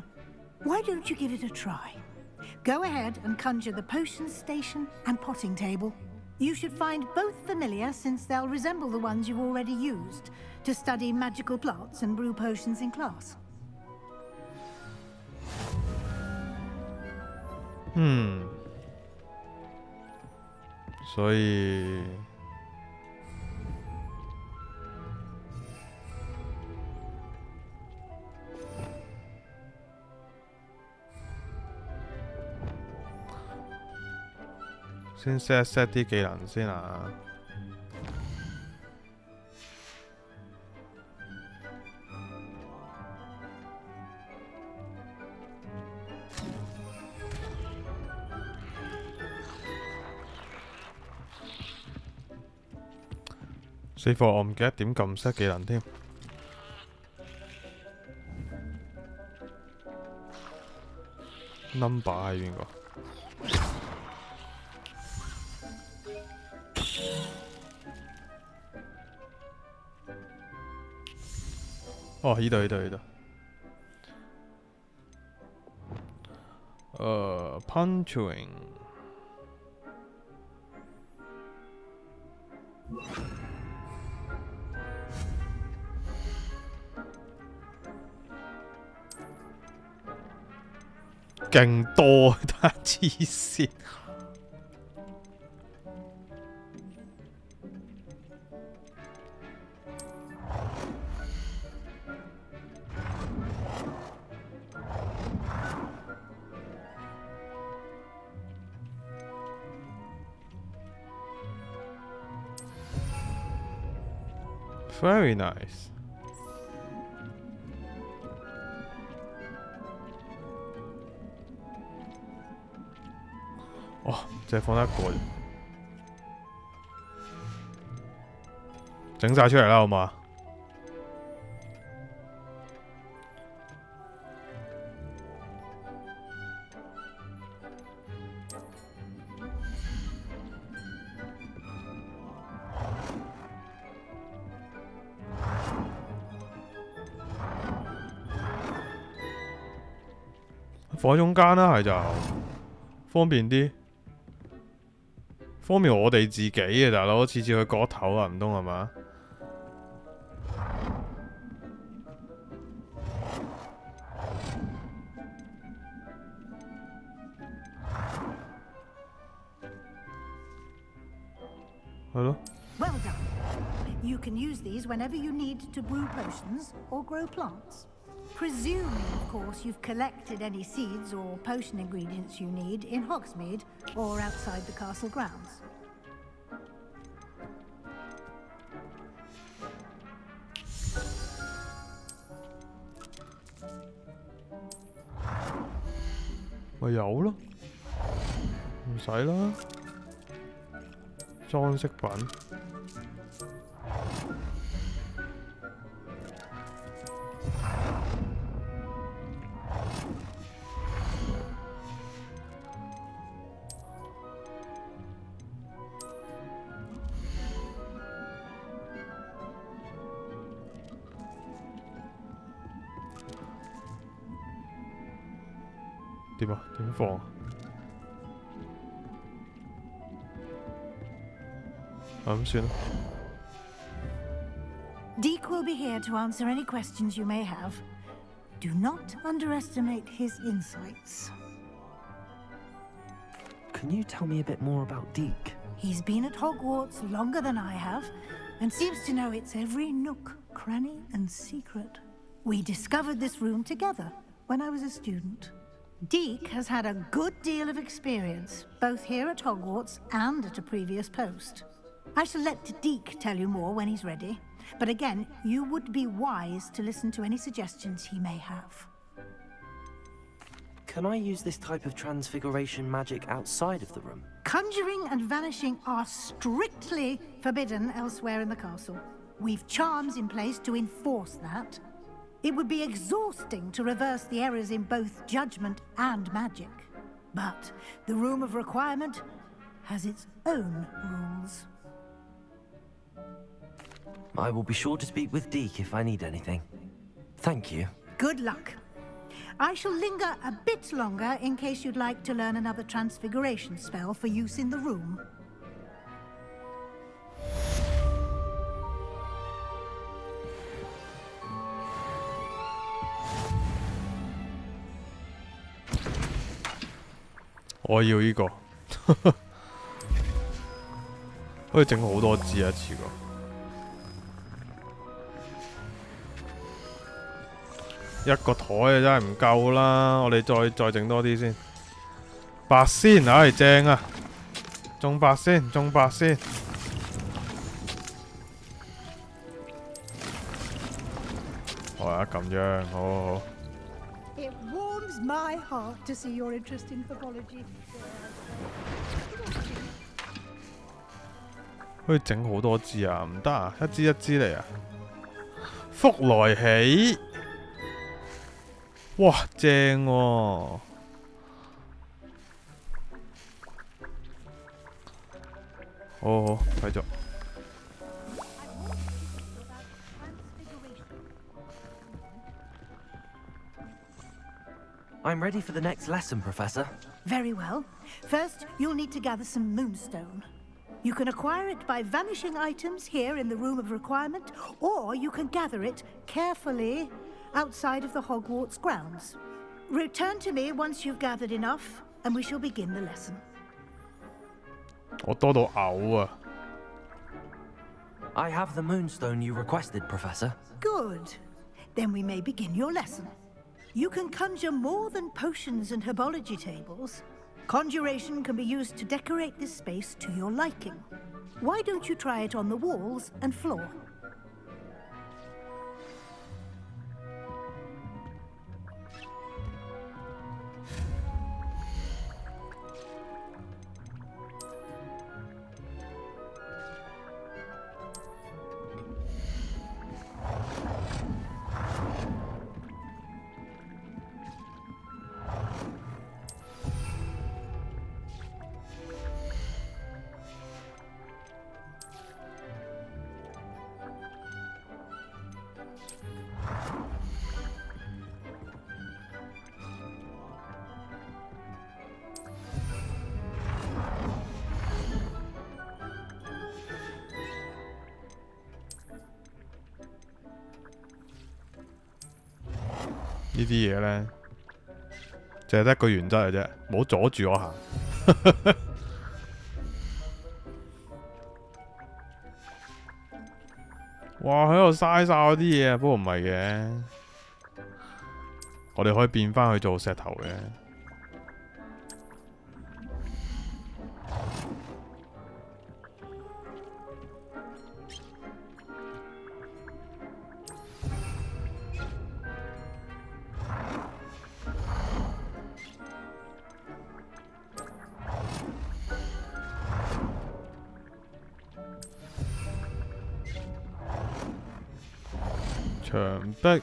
Why don't you give it a try? Go ahead and conjure the potion station and potting table. You should find both familiar, since they'll resemble the ones you've already used to study magical plants and brew potions in class. 所以先 set 啲技能先啊。死火！我唔記得點撳 set 技能添。number 係邊個？哦，呢度呢度呢度。puncturing。勁多，但係黐線。Very nice. 哦，淨係放得一個啫，整晒出嚟啦，好嘛？放喺中間啦，係就方便啲。方便我哋自己嘅大佬，次次去嗰頭啊，唔通係嘛？係咯。Well done. You can use these whenever you need to brew potions or grow plants. Presuming, of course, you've collected any seeds or potion ingredients you need in Hogsmeade or outside the castle grounds.咪有咯，唔使啦，裝飾品。點啊？點放啊？咁算啦。Deke will be here to answer any questions you may have. Do not underestimate his insights. Can you tell me a bit more about Deke? He's been at Hogwarts longer than I have, and seems to know its every nook, cranny, and secret. We discovered this room together when I was a student. Deke has had a good deal of experience, both here at Hogwarts and at a previous post. I shall let Deke tell you more when he's ready, but again, you would be wise to listen to any suggestions he may have. Can I use this type of transfiguration magic outside of the room? Conjuring and vanishing are strictly forbidden elsewhere in the castle. We've charms in place to enforce that. It would be exhausting to reverse the errors in both judgment and magic. But the Room of Requirement has its own rules. I will be sure to speak with Deke if I need anything. Thank you. Good luck. I shall linger a bit longer in case you'd like to learn another transfiguration spell for use in the room. I want this. 可以整好多支一次過。一個台啊，真係唔夠啦！我哋再整多啲先。白先，唉，正啊！種白先，種白先。好啊，咁樣，好好好。It warms my heart to see your interest in pathology. 可以整好多支啊？唔得啊，一支一支嚟啊！福來喜。哇，正喎！好好，繼續。I'm ready for the next lesson, Professor. Very well. First, you'll need to gather some moonstone. You can acquire it by vanishing items here in the Room of Requirement, or you can gather it carefully outside of the Hogwarts grounds. Return to me once you've gathered enough, and we shall begin the lesson. 我多到嘔啊！ I have the moonstone you requested, Professor. Good. Then we may begin your lesson. You can conjure more than potions and herbology tables. Conjuration can be used to decorate this space to your liking. Why don't you try it on the walls and floor?呢啲嘢呢，就係得一個原則嚟啫，唔好阻住我行。哇！喺度嘥晒嗰啲嘢，不過唔係嘅，我哋可以變翻去做石頭嘅。牆壁。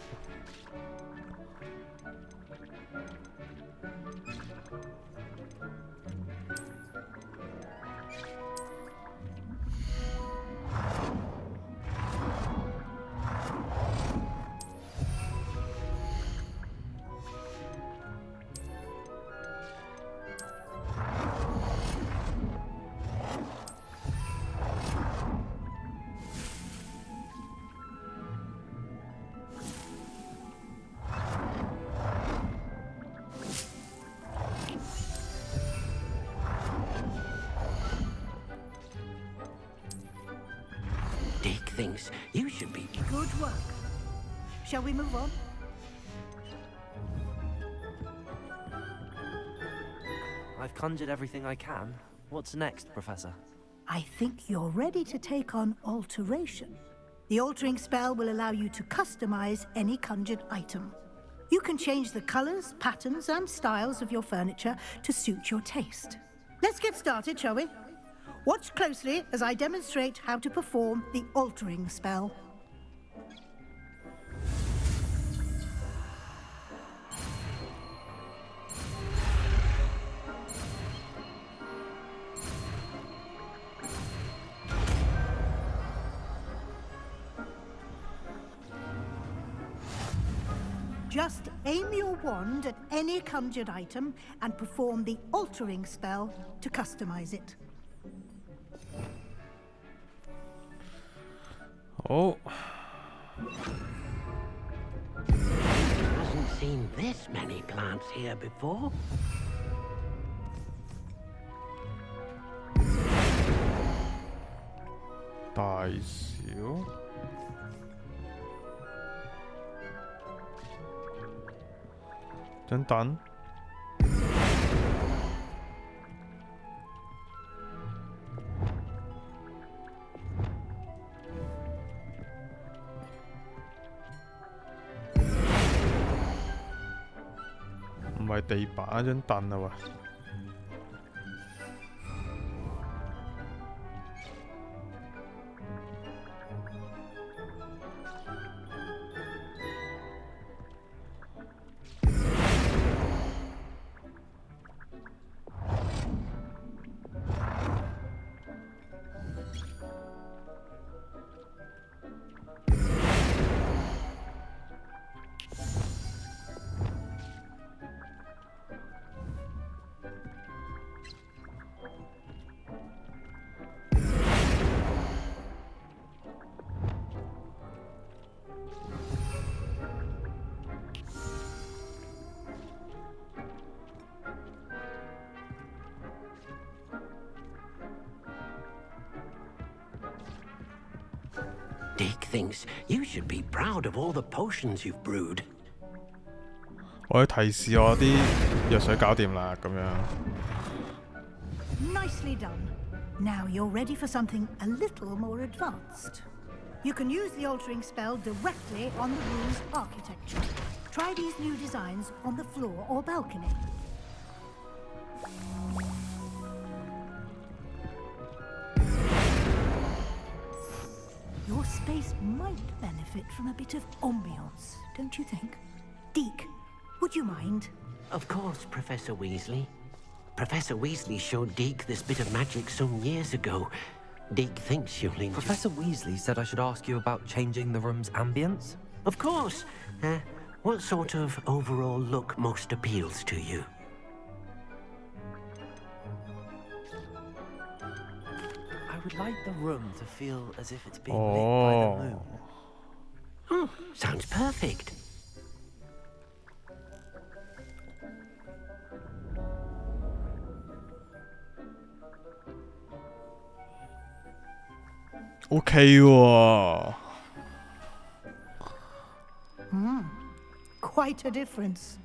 Dick thinks you should be... Good work. Shall we move on? I've conjured everything I can. What's next, Professor? I think you're ready to take on alteration. The altering spell will allow you to customize any conjured item. You can change the colors, patterns, and styles of your furniture to suit your taste. Let's get started, shall we? Watch closely as I demonstrate how to perform the altering spell. Just aim your wand at any conjured item and perform the altering spell to customize it. Oh. Hasn't seen this many plants here before. Dun. 唔係地板，張凳啊喂！Dick thinks you should be proud of all the potions you've brewed. 我要提示我啲藥水搞掂啦，咁樣。Nicely done. Now you're ready for something a little more advanced. You can use the altering spell directly on the room's architecture. Try these new designs on the floor or balcony. Your space might benefit from a bit of ambiance, don't you think? Deke, would you mind? Of course, Professor Weasley. Professor Weasley showed Deke this bit of magic some years ago. Deke thinks you'll enjoy... Professor Weasley said I should ask you about changing the room's ambience? Of course. What sort of overall look most appeals to you? I would like the room to feel as if it's being lit by the moon. Oh, sounds perfect. OK 喎。quite a difference.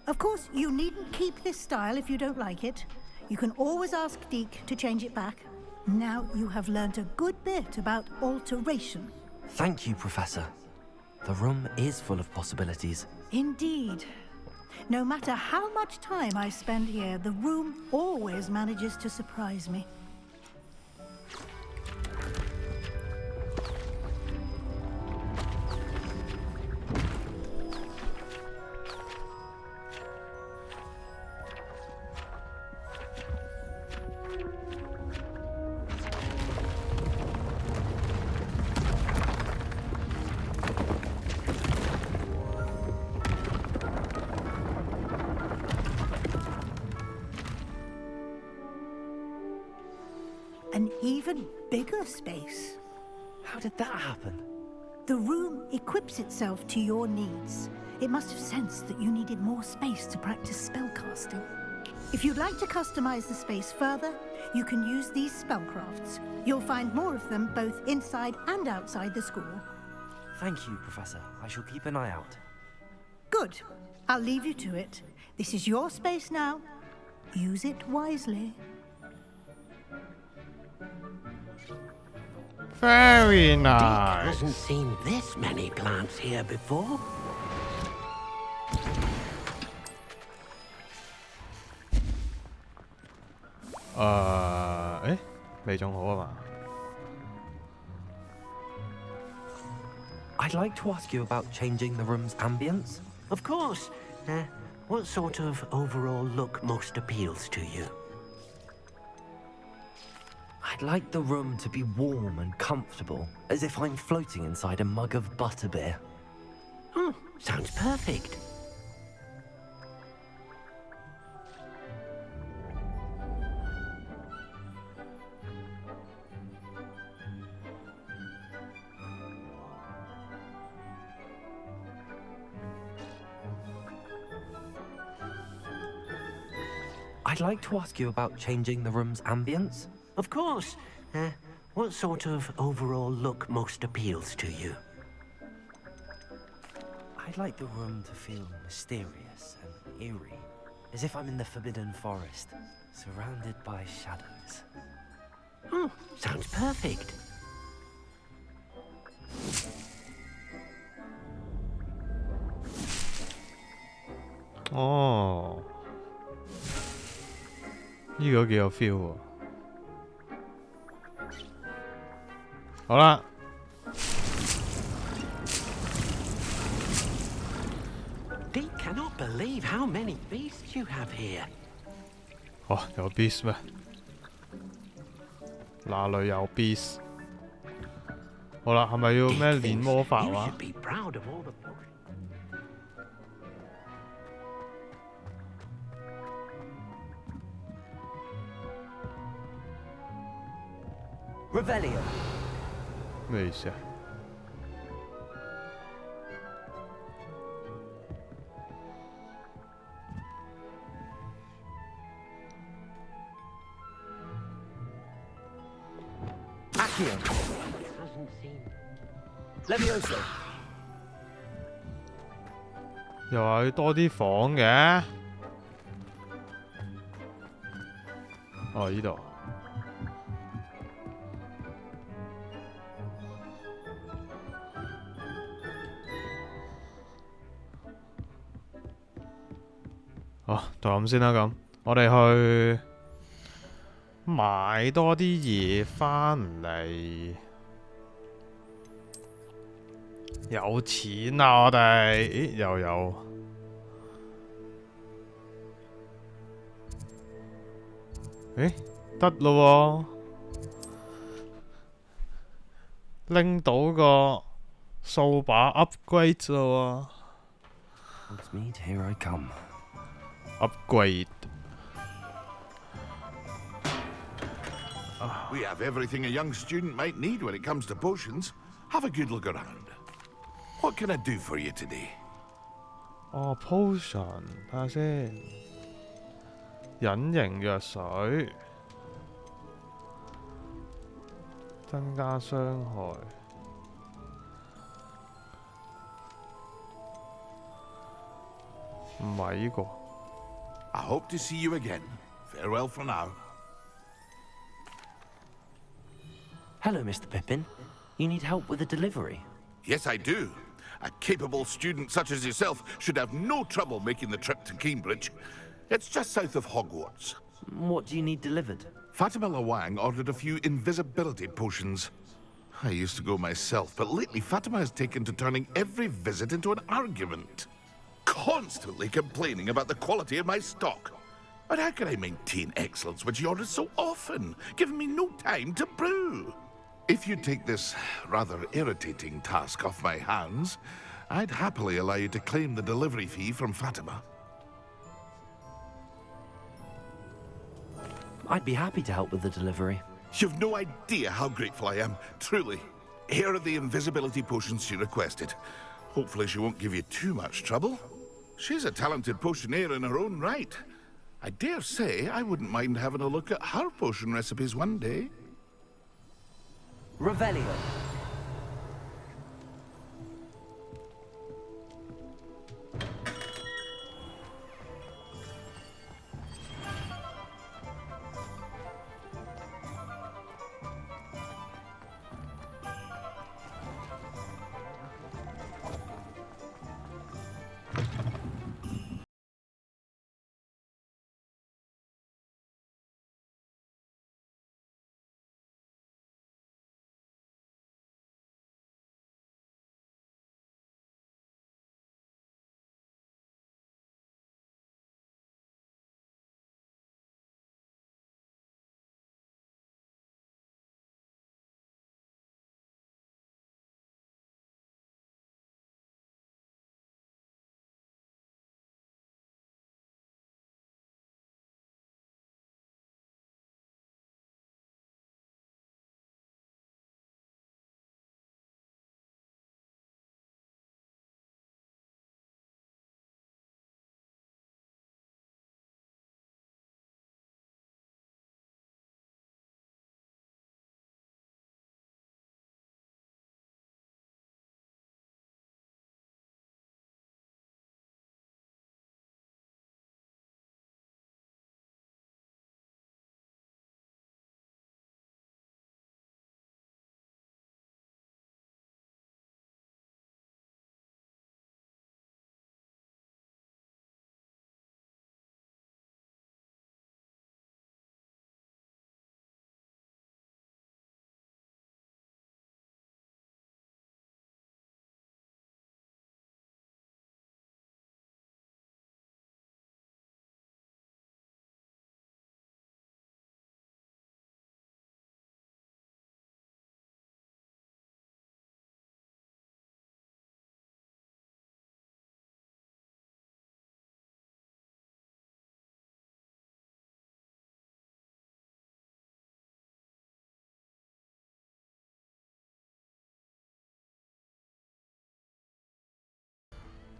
Of course, you needn't keep this style if you don't like it. You can always ask Deke to change it back. Now you have learnt a good bit about alteration. Thank you, Professor. The room is full of possibilities. Indeed. No matter how much time I spend here, the room always manages to surprise me. An even bigger space. How did that happen? The room equips itself to your needs. It must have sensed that you needed more space to practice spellcasting. If you'd like to customize the space further, you can use these spellcrafts. You'll find more of them both inside and outside the school. Thank you, Professor. I shall keep an eye out. Good. I'll leave you to it. This is your space now. Use it wisely. Very Dick nice. hasn't seen this many plants here before. 未種好啊嘛？ I'd like to ask you about changing the room's ambience. Of course. What sort of overall look most appeals to you? I'd like the room to be warm and comfortable, as if I'm floating inside a mug of butterbeer. Sounds perfect. I'd like to ask you about changing the room's ambience. Of course. What sort of overall look most appeals to you? I'd like the room to feel mysterious and eerie, as if I'm in the Forbidden Forest, surrounded by shadows. Sounds perfect. Oh. 呢個幾有 feel 喎。好啦。They cannot believe how many beasts you have here. 哦，有 beast 咩？哪裏有 beast？好啦，係咪要咩練魔法 You 話 should be proud of all the Revelio. 咩意思啊？ Accio. hasn't seen. Levioso. 又話要多啲房嘅。哦，呢度。哦，就咁先啦。咁，我哋去買多啲嘢返嚟。有錢啊！我哋，咦，又有。誒，得咯喎，拎到個掃把 upgrade 啫喎。Hogsmeade, here I come. Upgrade. We have everything a young student might need when it comes to potions. Have a good look around. What can I do for you today? 哦 ，potion， 睇下先。隱形藥水，增加傷害。唔係呢個。I hope to see you again. Farewell for now. Hello, Mr. Pippin. You need help with a delivery? Yes, I do. A capable student such as yourself should have no trouble making the trip to Cambridge. It's just south of Hogwarts. What do you need delivered? Fatima Lawang ordered a few invisibility potions. I used to go myself, but lately Fatima has taken to turning every visit into an argument. Constantly complaining about the quality of my stock. But how can I maintain excellence when she orders so often, giving me no time to brew? If you take this rather irritating task off my hands, I'd happily allow you to claim the delivery fee from Fatima. I'd be happy to help with the delivery. You've no idea how grateful I am, truly. Here are the invisibility potions she requested. Hopefully she won't give you too much trouble. She's a talented potioneer in her own right. I dare say I wouldn't mind having a look at her potion recipes one day. Revelio.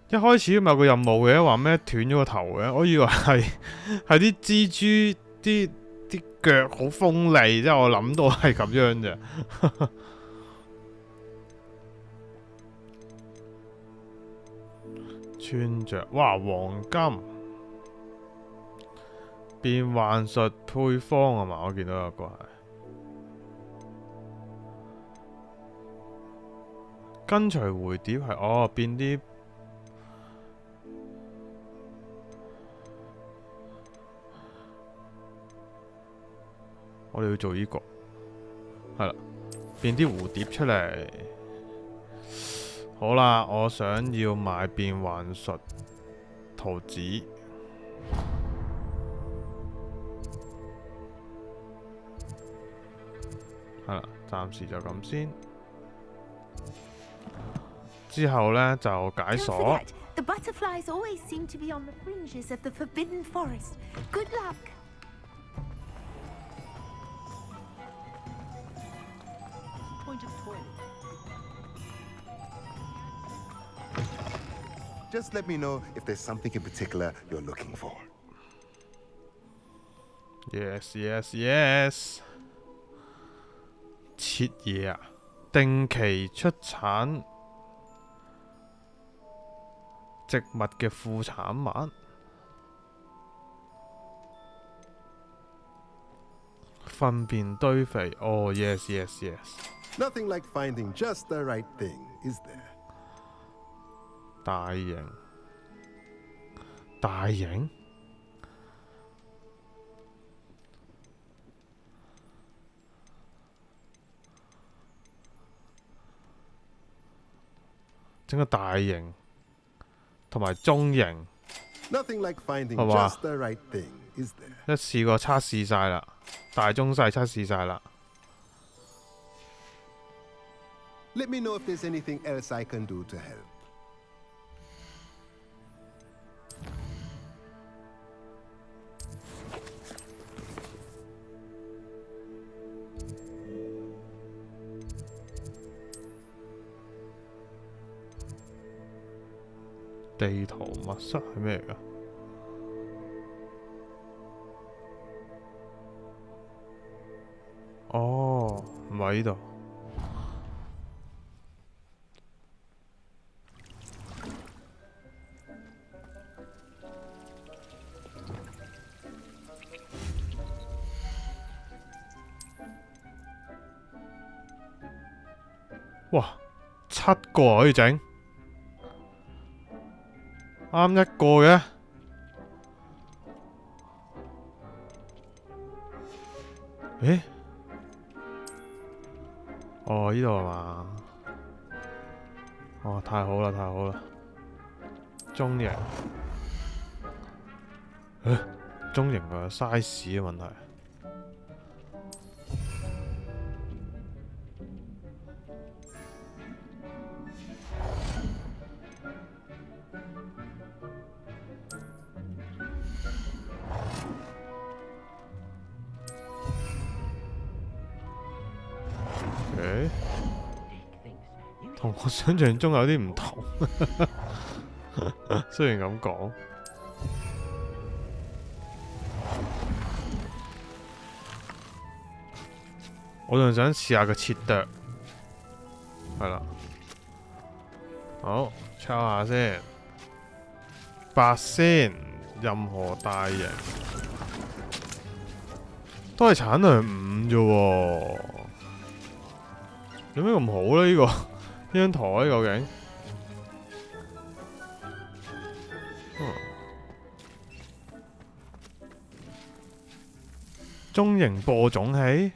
一開始咪有個任務嘅，話咩斷咗個頭嘅，我以為係啲蜘蛛啲腳好鋒利，即係我諗到係咁樣啫。穿着，哇，黃金變幻術配方啊嘛，我見到有個係跟隨回碟係哦變啲。我哋要做呢個，係啦，變啲蝴蝶出嚟。好啦，我想要買變幻術圖紙。係啦，暫時就咁先。之後呢，就解鎖。The butterflies always seem to be on the fringes of the forbidden forest. Good luck. Just let me know if there's something in particular you're looking for. Yes, yes, yes. 切嘢啊！定期出產植物嘅副產物。糞便堆肥。哦 ，yes yes yes。 Nothing like finding just the right thing, is there? 大型。大型。整個大型同埋中型， Nothing like finding 係嘛？ just the right thing, is there? 一次過測試晒啦，大中細測試晒啦。 Let me know if there's anything else I can do to help. 地圖密室係咩嚟㗎？哦，唔係呢度。哇，7個可以整，啱一個嘅。誒？哦，呢度係嘛？哦，太好啦，太好啦！中型，中型嘅 size 嘅問題。 同我想象中有啲唔同，雖然咁講，我仲想試下個切剁，係啦，好抄下先，8先，任何大型都係產量5啫喎，有咩咁好咧？呢個？ 呢張台究竟？中型播種器，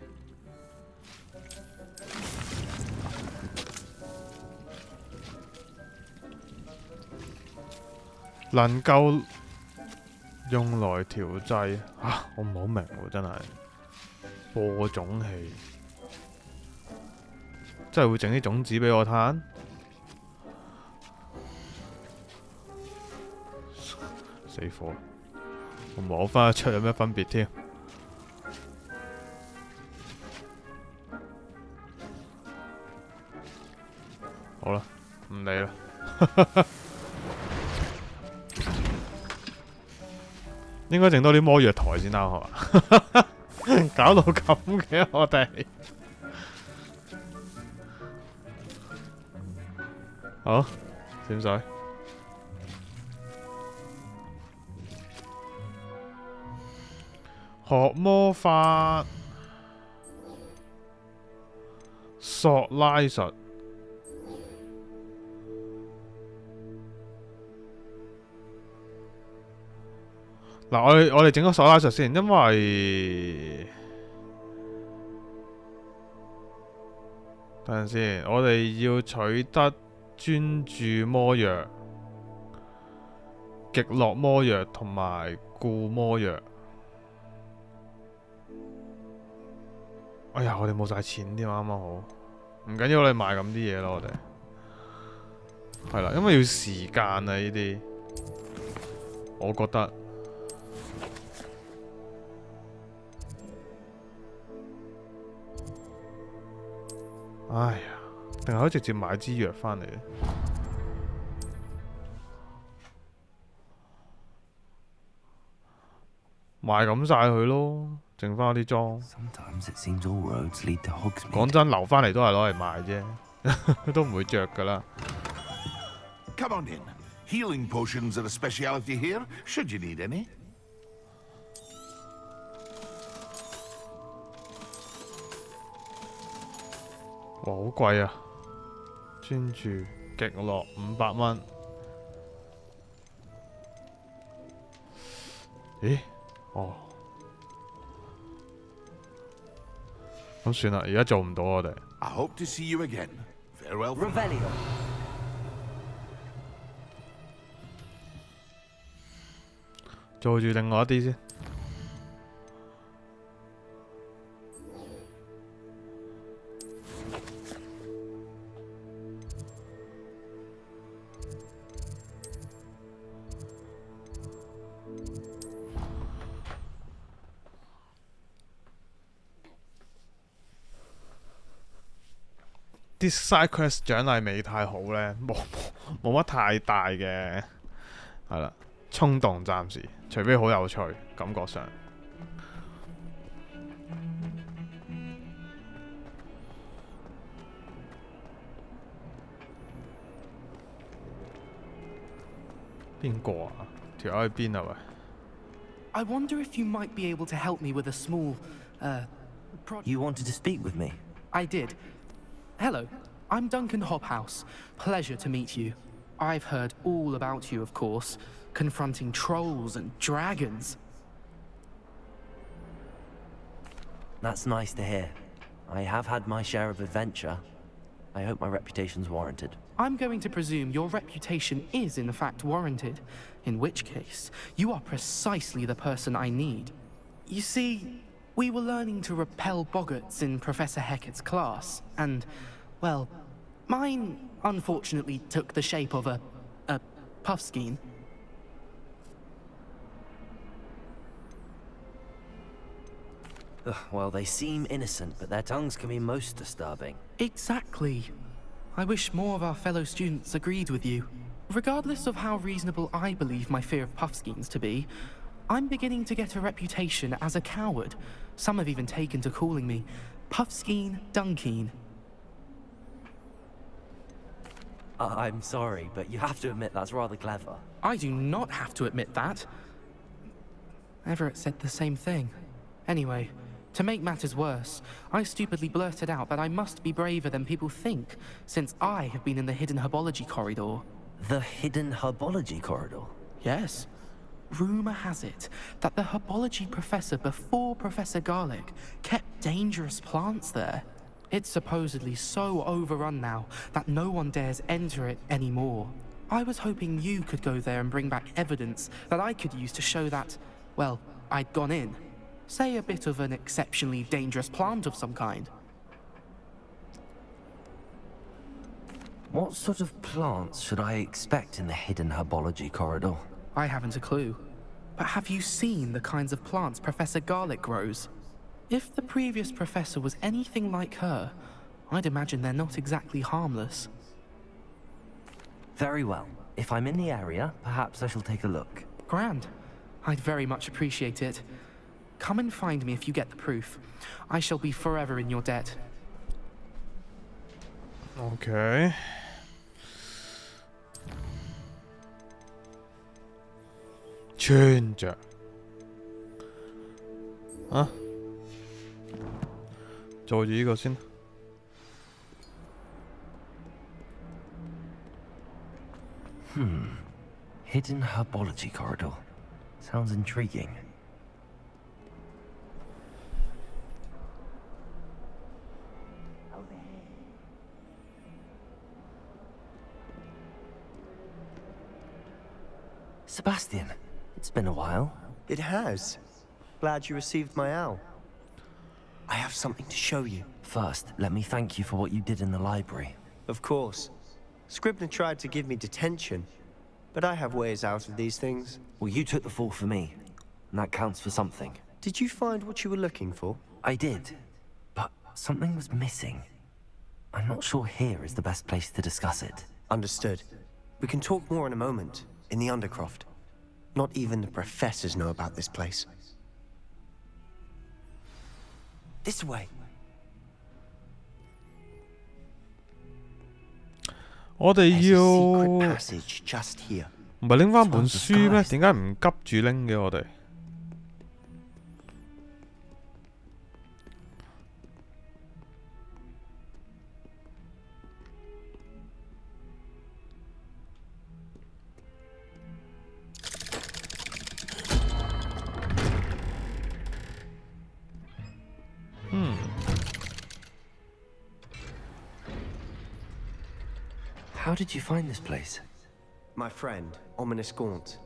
能夠用來調製啊！我唔係好明喎，真係播種器。 真係會整啲種子俾我攤，死火！我摸翻得出有咩分別添？好啦，唔理啦。應該整多啲魔藥台先啱係嘛？搞到咁嘅我哋。 好，閃水。學魔法，索拉術。嗱，我哋整個索拉術先，因為等陣先，我哋要取得。 專注魔藥、極樂魔藥同埋固魔藥。哎呀，我哋冇晒錢添，啱啱好。唔緊要，我哋賣咁啲嘢咯，我哋。係啦，因為要時間啊，呢啲。我覺得。哎呀。 定係可以直接買支藥翻嚟嘅，賣咁晒佢咯，剩翻啲裝。講真，留翻嚟都係攞嚟賣啫，都唔會着噶啦。Come on in. Healing potions are a speciality here, should you need any. 哇，好貴啊！專注極樂500蚊。咦？哦，咁算啦，而家做唔到我哋。I hope to see you again. Farewell. Revelio. 做住另外一啲先。啲 side quest 獎勵未太好咧，冇乜太大嘅，係啦，衝動暫時，除非好有趣，感覺上。邊個啊？條友喺邊啊？喂！ I wonder if you might be able to help me with a small, You wanted to speak with me? I did. Hello, I'm Duncan Hobhouse. Pleasure to meet you. I've heard all about you, of course, confronting trolls and dragons. That's nice to hear. I have had my share of adventure. I hope my reputation's warranted. I'm going to presume your reputation is in fact warranted, in which case, you are precisely the person I need. You see, we were learning to repel boggarts in Professor Hecat's class, and, well, mine unfortunately took the shape of a puffskein. Well, they seem innocent, but their tongues can be most disturbing. Exactly. I wish more of our fellow students agreed with you. Regardless of how reasonable I believe my fear of puffskeins to be, I'm beginning to get a reputation as a coward. Some have even taken to calling me Puffskeen Dunkeen. I'm sorry, but you have to admit that's rather clever. I do not have to admit that. Everett said the same thing. Anyway, to make matters worse, I stupidly blurted out that I must be braver than people think, since I have been in the hidden herbology corridor. The hidden herbology corridor? Yes. Rumor has it that the herbology professor before Professor Garlic kept dangerous plants there. It's supposedly so overrun now that no one dares enter it anymore. I was hoping you could go there and bring back evidence that I could use to show that, well, I'd gone in. Say a bit of an exceptionally dangerous plant of some kind. What sort of plants should I expect in the hidden herbology corridor? I haven't a clue. But have you seen the kinds of plants Professor Garlic grows? If the previous professor was anything like her, I'd imagine they're not exactly harmless. Very well. If I'm in the area, perhaps I shall take a look. Grand. I'd very much appreciate it. Come and find me if you get the proof. I shall be forever in your debt. Okay. 穿着啊，做住呢個先。Hidden herbology corridor. Sounds intriguing. Sebastian, it's been a while. It has. Glad you received my owl. I have something to show you. First, let me thank you for what you did in the library. Of course. Scribner tried to give me detention, but I have ways out of these things. Well, you took the fall for me, and that counts for something. Did you find what you were looking for? I did, but something was missing. I'm not sure here is the best place to discuss it. Understood. We can talk more in a moment, in the Undercroft. Not even the professors know about this place. This way. 我哋 There's a secret 要 passage just here. 唔係拎翻本書咩？點解唔急住拎嘅我哋？How did you find this place? My friend, Ominous Gaunt.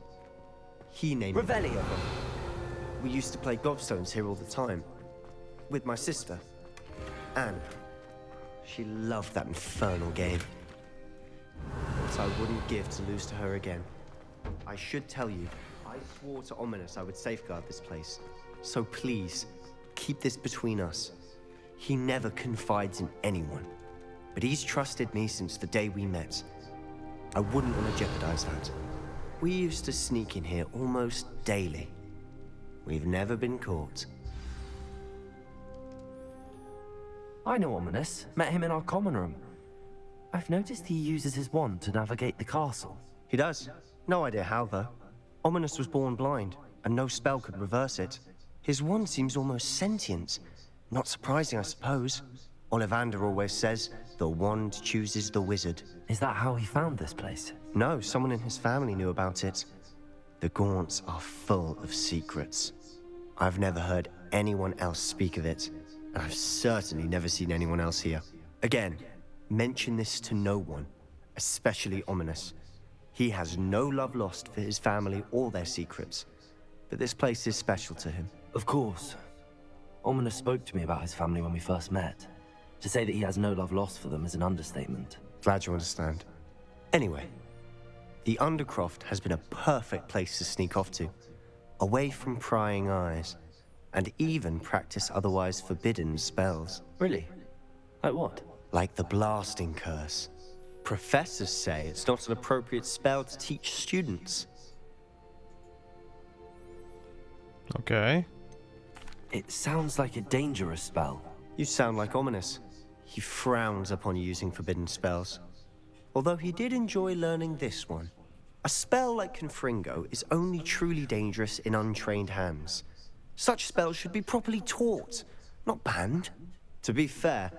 He named Revelio. We used to play gobstones here all the time. With my sister, Anne. She loved that infernal game. So I wouldn't give to lose to her again. I should tell you, I swore to Ominous I would safeguard this place. So please, keep this between us. He never confides in anyone. But he's trusted me since the day we met. I wouldn't want to jeopardize that. We used to sneak in here almost daily. We've never been caught. I know Ominous. Met him in our common room. I've noticed he uses his wand to navigate the castle. He does. No idea how, though. Ominous was born blind, and no spell could reverse it. His wand seems almost sentient. Not surprising, I suppose. Ollivander always says, the wand chooses the wizard. Is that how he found this place? No, someone in his family knew about it. The Gaunts are full of secrets. I've never heard anyone else speak of it, and I've certainly never seen anyone else here. Again, mention this to no one, especially Ominous. He has no love lost for his family or their secrets, but this place is special to him. Of course. Ominous spoke to me about his family when we first met. To say that he has no love lost for them is an understatement. Glad you understand. Anyway, the Undercroft has been a perfect place to sneak off to, away from prying eyes, and even practice otherwise forbidden spells. Really? Like what? Like the Blasting Curse. Professors say it's not an appropriate spell to teach students. Okay. It sounds like a dangerous spell. You sound like Ominous. He frowns upon using forbidden spells. Although he did enjoy learning this one. A spell like Confringo is only truly dangerous in untrained hands. Such spells should be properly taught, not banned. To be fair,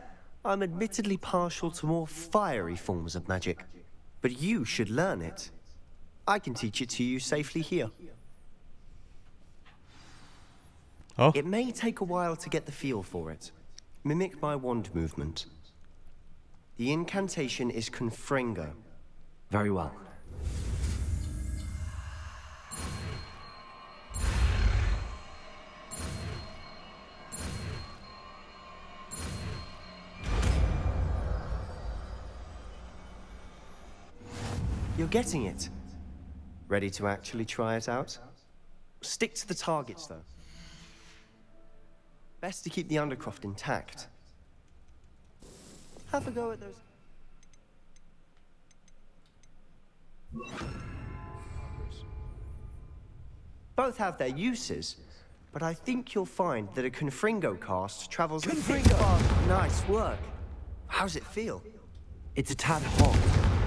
I'm admittedly partial to more fiery forms of magic. But you should learn it. I can teach it to you safely here. Oh. It may take a while to get the feel for it. Mimic my wand movement. The incantation is Confringo. Very well. You're getting it. Ready to actually try it out? Stick to the targets, though. Best to keep the Undercroft intact. Have a go at those. Both have their uses, but I think you'll find that a Confringo cast travels a bit far. Nice work. How's it feel? It's a tad hot.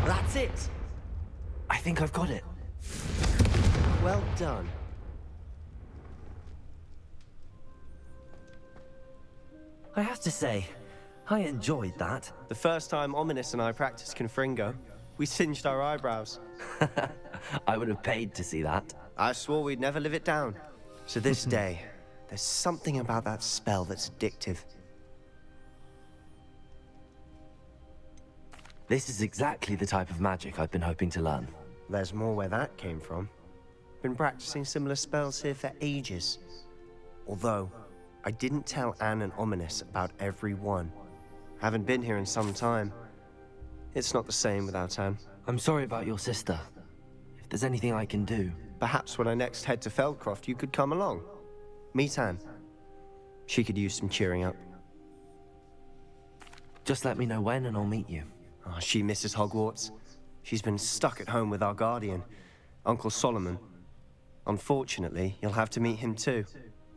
That's it. I think I've got it. Well done. I have to say, I enjoyed that. The first time Ominous and I practiced Confringo, we singed our eyebrows. I would have paid to see that. I swore we'd never live it down. To this day, there's something about that spell that's addictive. This is exactly the type of magic I've been hoping to learn. There's more where that came from. Been practicing similar spells here for ages. Although, I didn't tell Anne and Ominous about every one. Haven't been here in some time. It's not the same without Anne. I'm sorry about your sister. If there's anything I can do... Perhaps when I next head to Feldcroft, you could come along. Meet Anne. She could use some cheering up. Just let me know when and I'll meet you. Oh, she misses Hogwarts. She's been stuck at home with our guardian, Uncle Solomon. Unfortunately, you'll have to meet him too.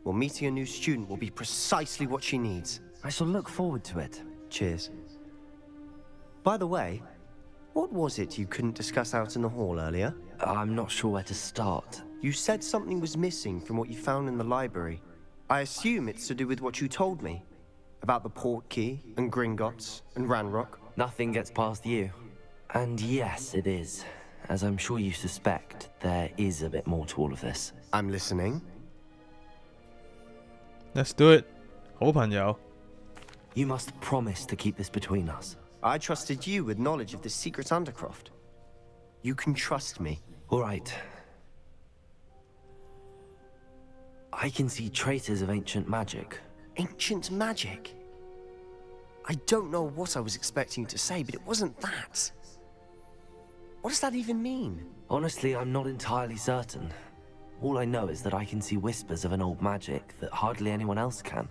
Well, meeting a new student will be precisely what she needs. I shall look forward to it. Cheers. By the way, What was it you couldn't discuss out in the hall earlier? I'm not sure where to start. You said something was missing from what you found in the library. I assume it's to do with what you told me. About the port key, and Gringotts, and Ranrock. Nothing gets past you. And yes, it is. As I'm sure you suspect, there is a bit more to all of this. I'm listening. Let's do it. 好朋友。 You must promise to keep this between us. I trusted you with knowledge of the secret Undercroft. You can trust me. All right. I can see traces of ancient magic. Ancient magic? I don't know what I was expecting you to say, but it wasn't that. What does that even mean? Honestly, I'm not entirely certain. All I know is that I can see whispers of an old magic that hardly anyone else can.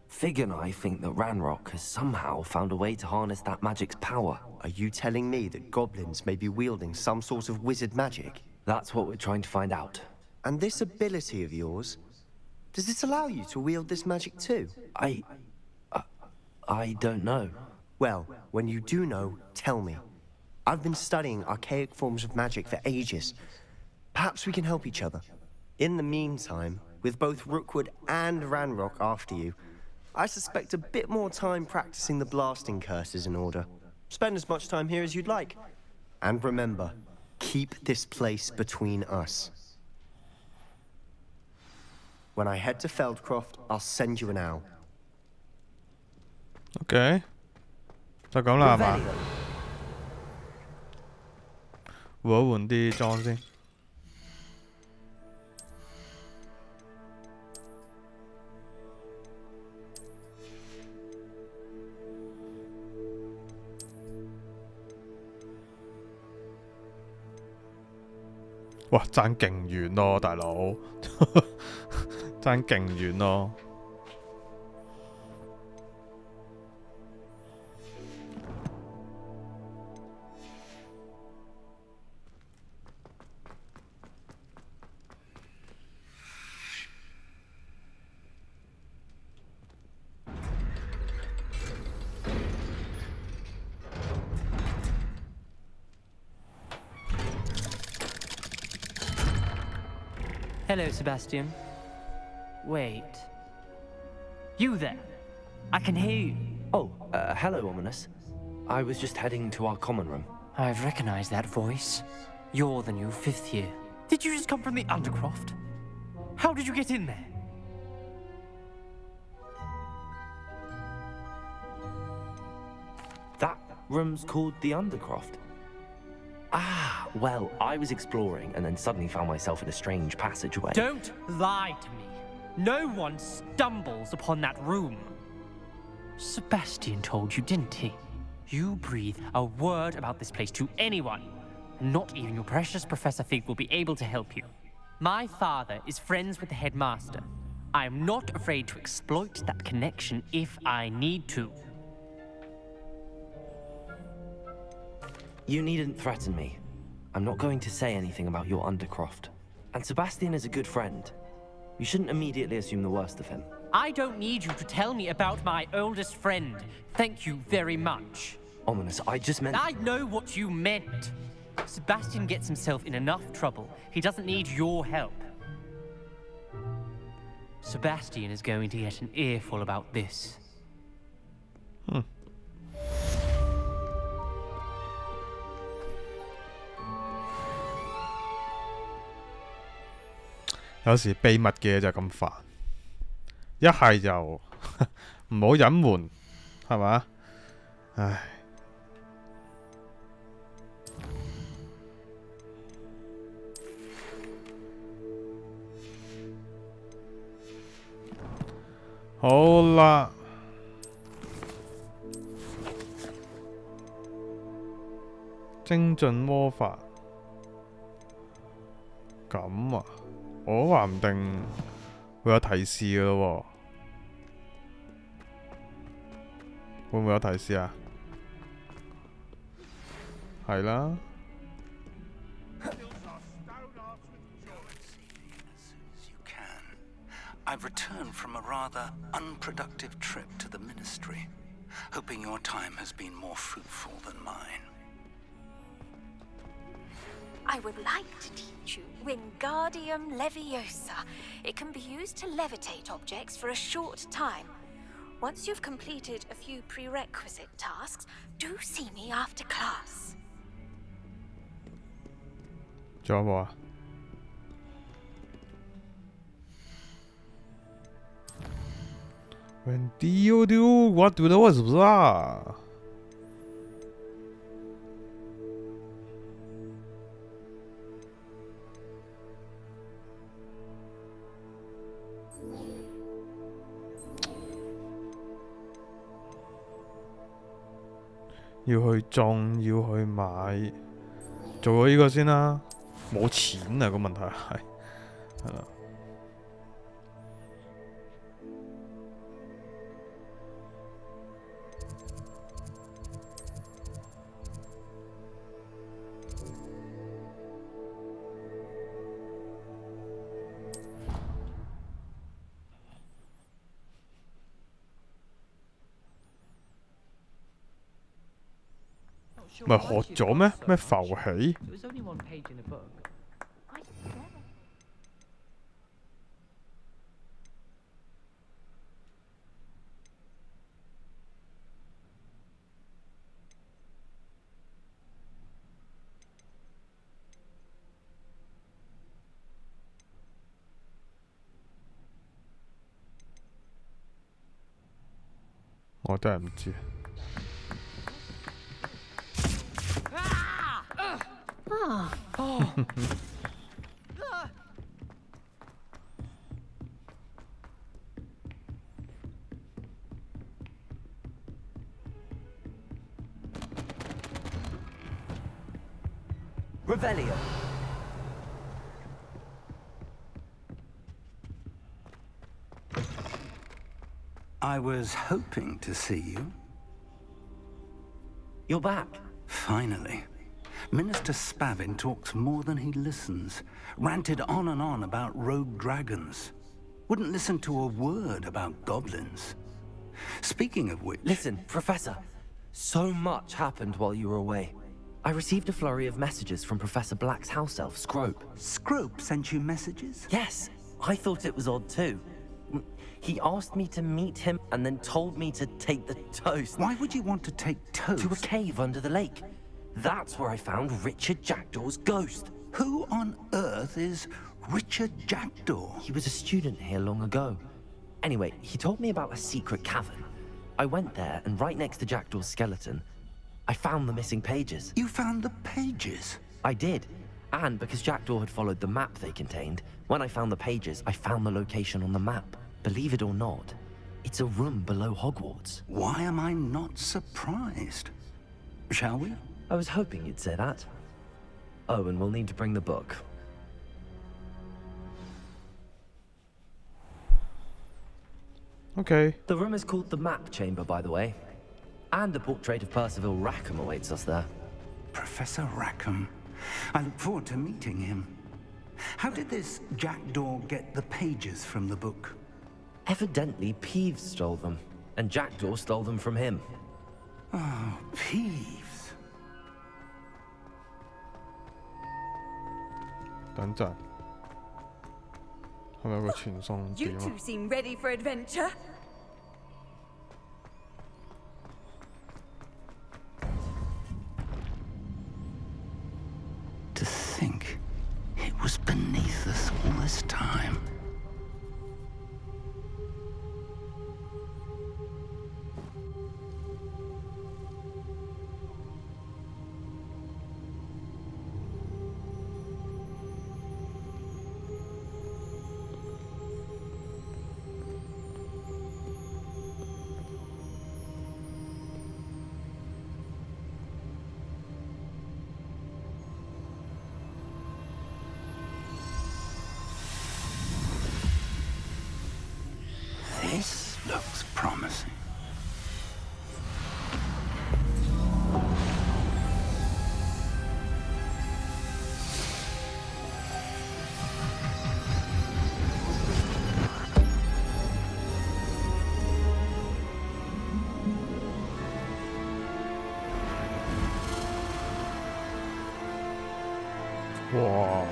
Fig and I think that Ranrock has somehow found a way to harness that magic's power. Are you telling me that goblins may be wielding some sort of wizard magic? That's what we're trying to find out. And this ability of yours, does it allow you to wield this magic too? I don't know. Well, when you do know, tell me. I've been studying archaic forms of magic for ages. Perhaps we can help each other. In the meantime, with both Rookwood and Ranrock after you, I suspect a bit more time practicing the blasting curse is in order. Spend as much time here as you'd like. And remember, keep this place between us. When I head to Feldcroft, I'll send you an owl. OK， 就咁啦，係嘛？我換啲裝先。哇，爭勁遠咯，大佬，爭勁遠咯。Hello, Sebastian. Wait. You there? I can hear you. Oh, hello, Ominous. I was just heading to our common room. I've recognized that voice. You're the new 5th year. Did you just come from the Undercroft? How did you get in there? That room's called the Undercroft. Ah, well, I was exploring and then suddenly found myself in a strange passageway. Don't lie to me. No one stumbles upon that room. Sebastian told you, didn't he? You breathe a word about this place to anyone, and not even your precious Professor Fig will be able to help you. My father is friends with the headmaster. I am not afraid to exploit that connection if I need to. You needn't threaten me. I'm not going to say anything about your Undercroft. And Sebastian is a good friend. You shouldn't immediately assume the worst of him. I don't need you to tell me about my oldest friend. Thank you very much. Ominous, I just meant... I know what you meant. Sebastian gets himself in enough trouble. He doesn't need your help. Sebastian is going to get an earful about this. 有時秘密嘅嘢就咁煩，一係就唔好隱瞞，係嘛？唉，好啦，精進魔法，咁啊！ 我話唔定會有提示嘅咯喎，會唔會有提示啊？係啦。I've returned from a rather unproductive trip to the Ministry, hoping your time has been more fruitful than mine. I would like to teach you Wingardium Leviosa. It can be used to levitate objects for a short time. Once you've completed a few prerequisite tasks, do see me after class. 仲有冇啊？When do you do what do 的我是不是啊？要去種，要去買，做咗呢個先啦。冇錢啊，個問題係啦。唔係學咗咩？咩浮起？我真係唔知。Revelio. I was hoping to see you. You're back. Finally. Minister Spavin talks more than he listens. Ranted on and on about rogue dragons. Wouldn't listen to a word about goblins. Speaking of which... Listen, Professor. So much happened while you were away. I received a flurry of messages from Professor Black's house elf, Scrope. Scrope sent you messages? Yes. I thought it was odd too. He asked me to meet him and then told me to take the toast. Why would you want to take toast? To a cave under the lake. That's where I found Richard Jackdaw's ghost. Who on earth is Richard Jackdaw? He was a student here long ago. Anyway, he told me about a secret cavern. I went there, and right next to Jackdaw's skeleton, I found the missing pages. You found the pages? I did. And because Jackdaw had followed the map they contained, when I found the pages, I found the location on the map. Believe it or not, it's a room below Hogwarts. Why am I not surprised? Shall we? I was hoping you'd say that. Oh, and we'll need to bring the book. Okay. The room is called the Map Chamber, by the way. And a portrait of Percival Rackham awaits us there. Professor Rackham. I look forward to meeting him. How did this Jackdaw get the pages from the book? Evidently, Peeves stole them, and Jackdaw stole them from him. Oh, Peeves. 等陣，係咪有個傳送點 You 啊 two seem ready for adventure. To think it was beneath us all this time. 哇！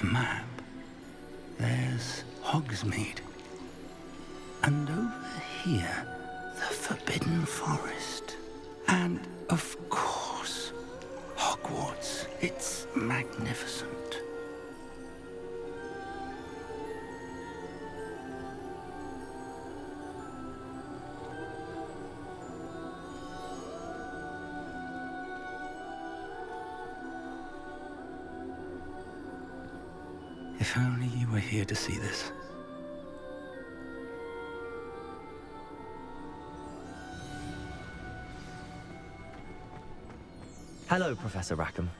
A map. There's Hogsmeade. And over here, the Forbidden Forest. And, of course, Hogwarts. It's magnificent. If only you were here to see this. Hello, Professor Rackham.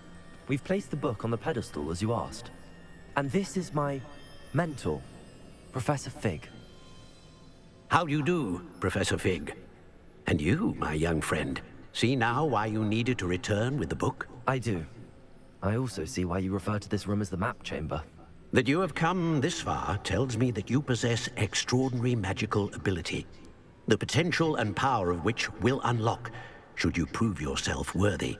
We've placed the book on the pedestal as you asked. And this is my mentor, Professor Fig. How do you do, Professor Fig? And you, my young friend, see now why you needed to return with the book? I do. I also see why you refer to this room as the map chamber. That you have come this far tells me that you possess extraordinary magical ability, the potential and power of which will unlock should you prove yourself worthy.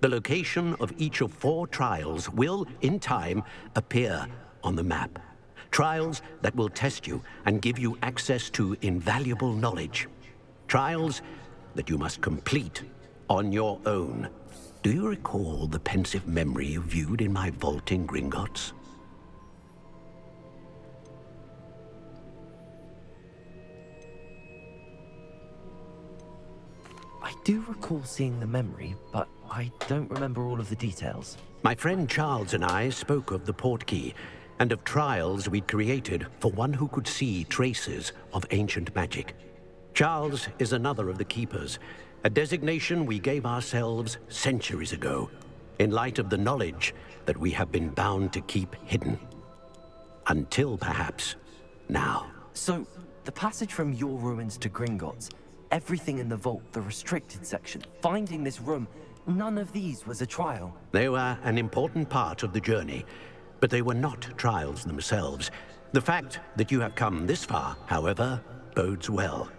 The location of each of 4 trials will, in time, appear on the map. Trials that will test you and give you access to invaluable knowledge. Trials that you must complete on your own. Do you recall the pensive memory you viewed in my vault in Gringotts? I do recall seeing the memory, but I don't remember all of the details. My friend Charles and I spoke of the portkey and of trials we'd created for one who could see traces of ancient magic. Charles is another of the Keepers, a designation we gave ourselves centuries ago, in light of the knowledge that we have been bound to keep hidden. Until perhaps now. So, the passage from your ruins to Gringotts, everything in the vault, the restricted section, finding this room, none of these was a trial. They were an important part of the journey, but they were not trials themselves. The fact that you have come this far, however, bodes well.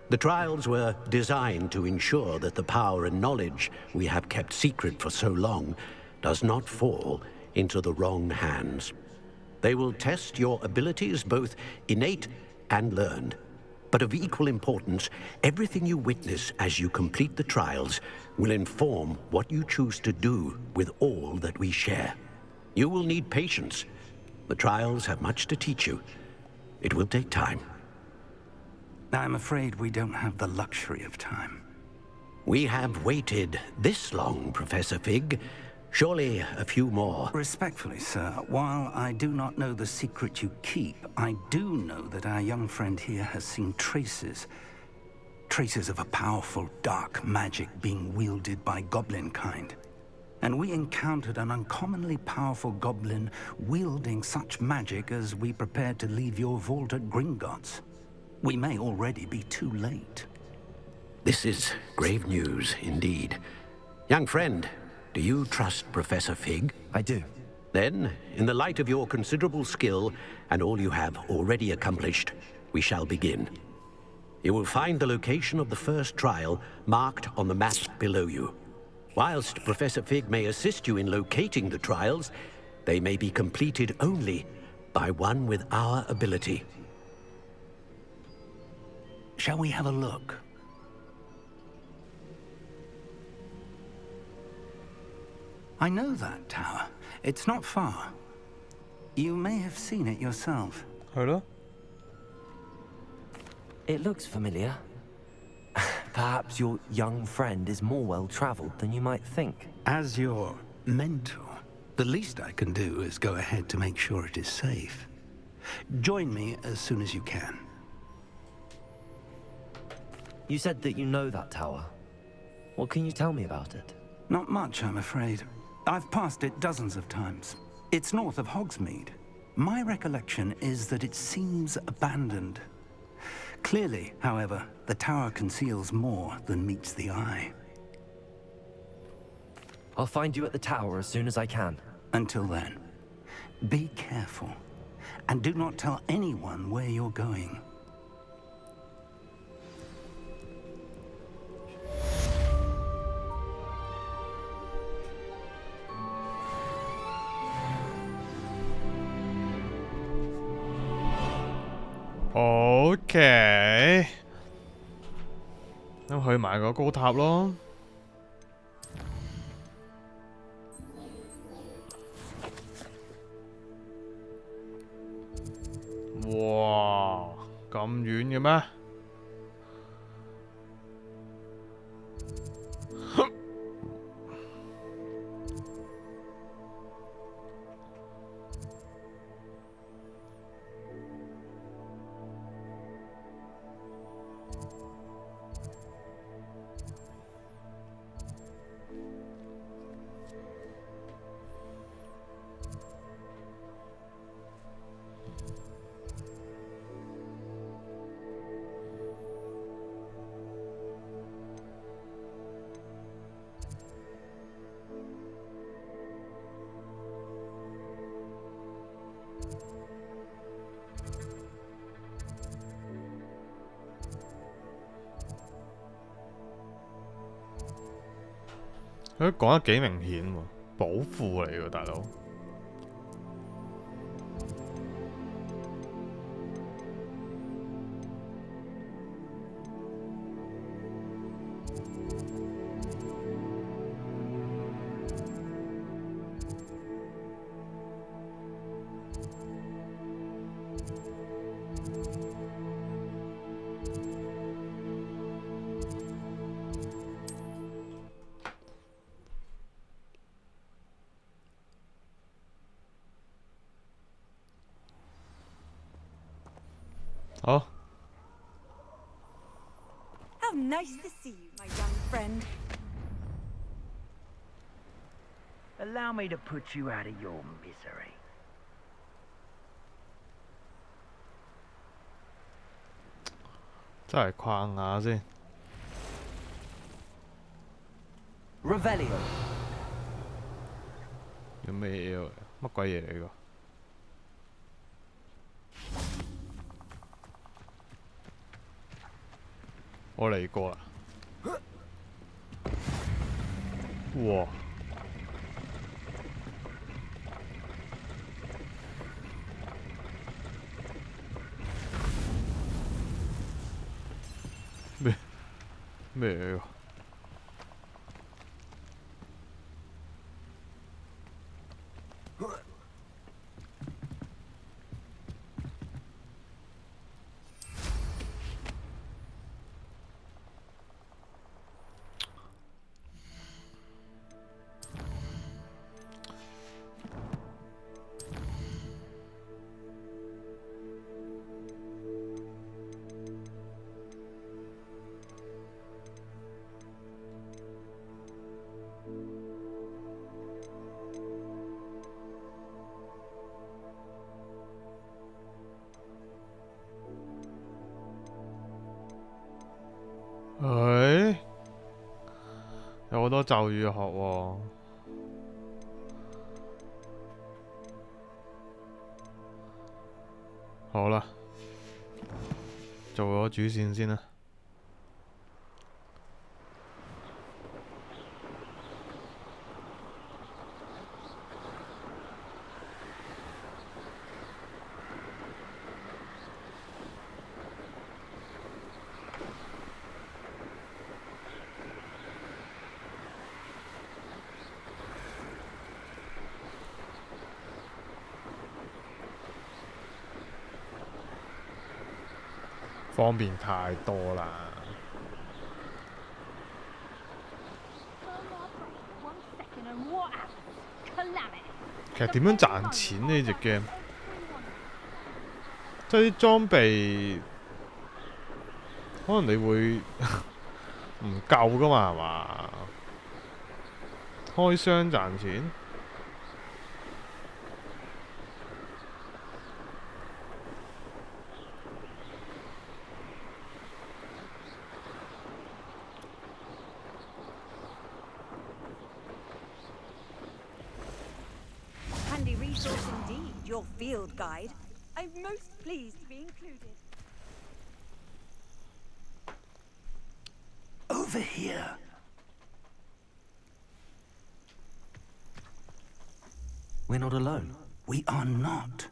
The trials were designed to ensure that the power and knowledge we have kept secret for so long does not fall into the wrong hands. They will test your abilities, both innate and learned. But of equal importance, everything you witness as you complete the trials will inform what you choose to do with all that we share. You will need patience. The trials have much to teach you. It will take time. I'm afraid we don't have the luxury of time. We have waited this long, Professor Fig. Surely a few more. Respectfully, sir, while I do not know the secret you keep, I do know that our young friend here has seen traces. Traces of a powerful dark magic being wielded by goblin kind. And we encountered an uncommonly powerful goblin wielding such magic as we prepared to leave your vault at Gringotts. We may already be too late. This is grave news indeed. Young friend, do you trust Professor Fig? I do. Then, in the light of your considerable skill and all you have already accomplished, we shall begin. You will find the location of the first trial marked on the map below you. Whilst Professor Fig may assist you in locating the trials, they may be completed only by one with our ability. Shall we have a look? I know that tower. It's not far. You may have seen it yourself. Hello? It looks familiar. Perhaps your young friend is more well-traveled than you might think. As your mentor, the least I can do is go ahead to make sure it is safe. Join me as soon as you can. You said that you know that tower. What can you tell me about it? Not much, I'm afraid. I've passed it dozens of times. It's north of Hogsmeade. My recollection is that it seems abandoned. Clearly, however, the tower conceals more than meets the eye. I'll find you at the tower as soon as I can. Until then, be careful, and do not tell anyone where you're going. OK， 咁去埋個高塔咯。哇，咁遠嘅咩？佢講得幾明顯喎，寶庫嚟喎，大佬。好。 How nice to see you, my young friend. Allow me to put you out of your misery. Revelio. 有咩嘢？乜鬼嘢嚟㗎？ 我嚟過啦！哇！咩嚟㗎？ 有好多咒語學喎。好啦，做咗主線先啦。方便太多啦。其實點樣賺錢呢隻 game？ 即係啲裝備，可能你會唔夠㗎嘛，係嘛？開箱賺錢？ Handy resource indeed, your field guide. I'm most pleased to be included. Over here. We're not alone. We are not.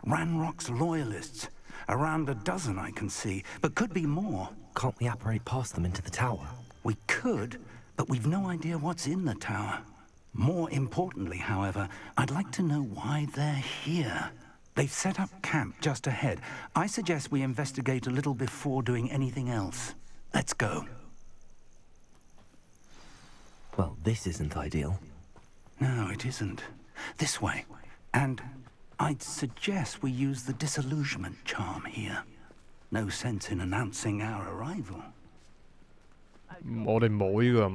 Ranrock's loyalists Around a dozen I can see, but could be more. Can't we apparate past them into the tower? We could, but we've no idea what's in the tower. More importantly, however, I'd like to know why they're here. They've set up camp just ahead. I suggest we investigate a little before doing anything else. Let's go. Well, this isn't ideal. No, it isn't. This way. And I'd suggest we use the disillusionment charm here. No sense in announcing our arrival. 我哋冇呢個，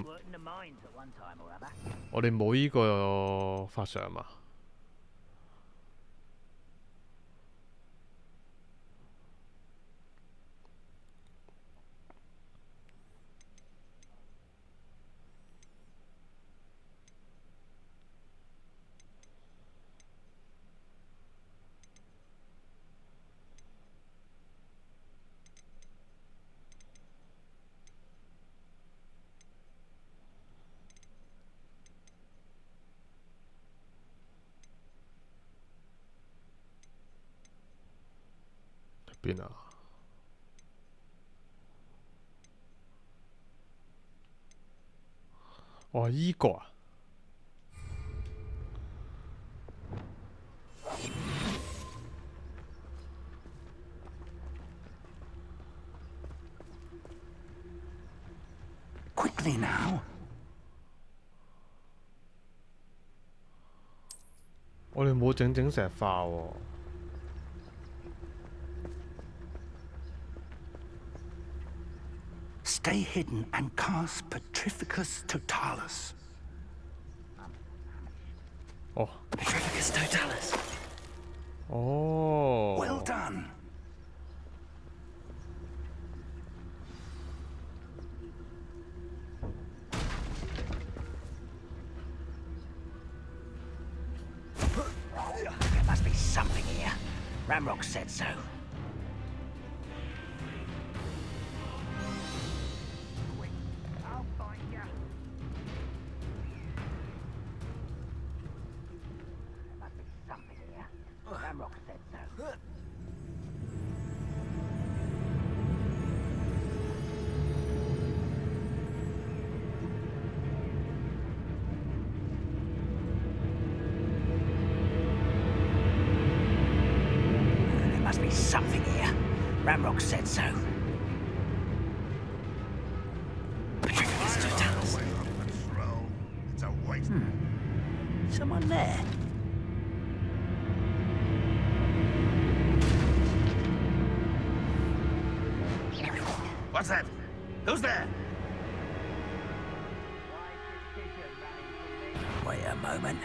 我哋冇呢個法術嘛？邊啊？哦，依個啊！ Quickly now. 我哋冇整石化喎。 Stay hidden and cast Petrificus Totalis. Oh. Petrificus Totalis. Oh. Well done. There must be something here. Ramrock said so. Something here. Ramrock said so. Petrificus Totalis. Someone there. What's that? Who's there? Wait a moment.